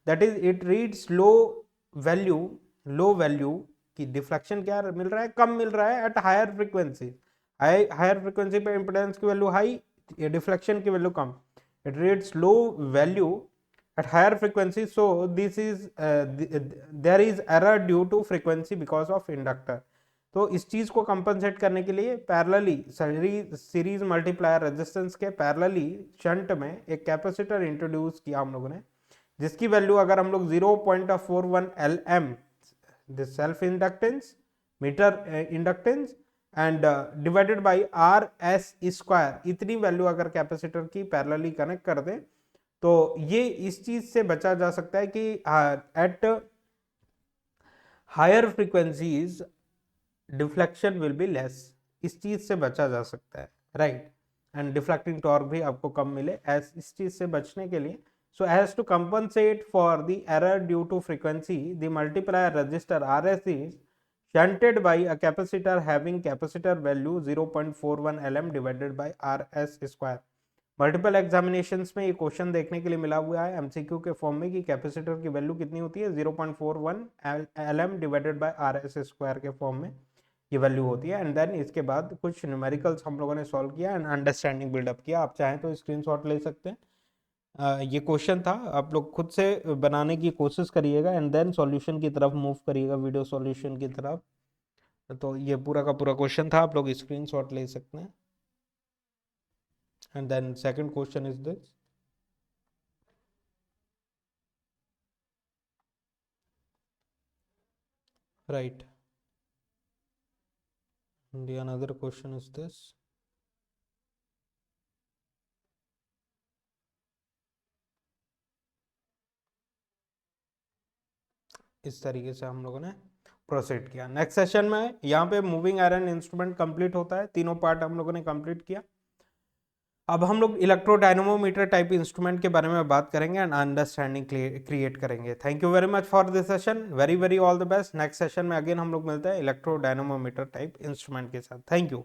that is it reads low value की डिफ्लेक्शन क्या मिल रहा है, कम मिल रहा है at higher frequency. Higher frequency पे इम्पिडेंस की वैल्यू हाई, डिफ्लेक्शन की वैल्यू कम, it reads low value at higher frequency, so this is there is error due to frequency because of inductor. तो इस चीज को कंपनसेट करने के लिए पैरेलली सीरीज मल्टीप्लायर रेजिस्टेंस के पैरेलली शंट में एक कैपेसिटर इंट्रोड्यूस किया हम लोगों ने, जिसकी वैल्यू अगर हम लोग 0.41 LM this self inductance meter inductance and divided by RS square, इतनी वैल्यू अगर कैपेसिटर की पैरेलली कनेक्ट कर दें तो ये इस चीज से बचा जा सकता है कि at higher frequencies deflection will be less, इस चीज से बचा जा सकता है, राइट, एंड डिफ्लेक्टिंग टॉर्क भी आपको कम मिले। इस चीज से बचने के लिए so as to compensate for the error due to frequency the multiplier resistor RS is shunted by a capacitor having capacitor value 0.41 LM divided by RS square। Multiple examinations में ये क्वेश्चन देखने के लिए मिला हुआ है एमसीक्यू के form में कि कैपेसिटर की वैल्यू कितनी होती है, 0.41 LM divided by RS square के फॉर्म में ये वैल्यू होती है। एंड देन इसके बाद कुछ न्यूमेरिकल्स हम लोगों ने सॉल्व किया एंड अंडरस्टैंडिंग बिल्डअप किया। आप चाहें तो स्क्रीनशॉट ले सकते हैं। ये क्वेश्चन था, आप लोग खुद से बनाने की कोशिश करिएगा एंड देन सॉल्यूशन की तरफ मूव करिएगा, वीडियो सॉल्यूशन की तरफ। तो ये पूरा का पूरा क्वेश्चन था, आप लोग स्क्रीनशॉट ले सकते हैं। And then second question is this, right, and the another question is this, इस तरीके से हम लोगों ने प्रोसीड किया। नेक्स्ट सेशन में यहाँ पे मूविंग आयरन इंस्ट्रूमेंट कंप्लीट होता है, तीनों पार्ट हम लोगों ने कंप्लीट किया। अब हम लोग इलेक्ट्रोडायनमोमीटर टाइप इंस्ट्रूमेंट के बारे में बात करेंगे एंड अंडरस्टैंडिंग क्रिएट करेंगे। Thank you very much for this session, very very all the best. Next session में अगेन हम लोग मिलते हैं इलेक्ट्रोडायनमोमीटर टाइप इंस्ट्रूमेंट के साथ। Thank you.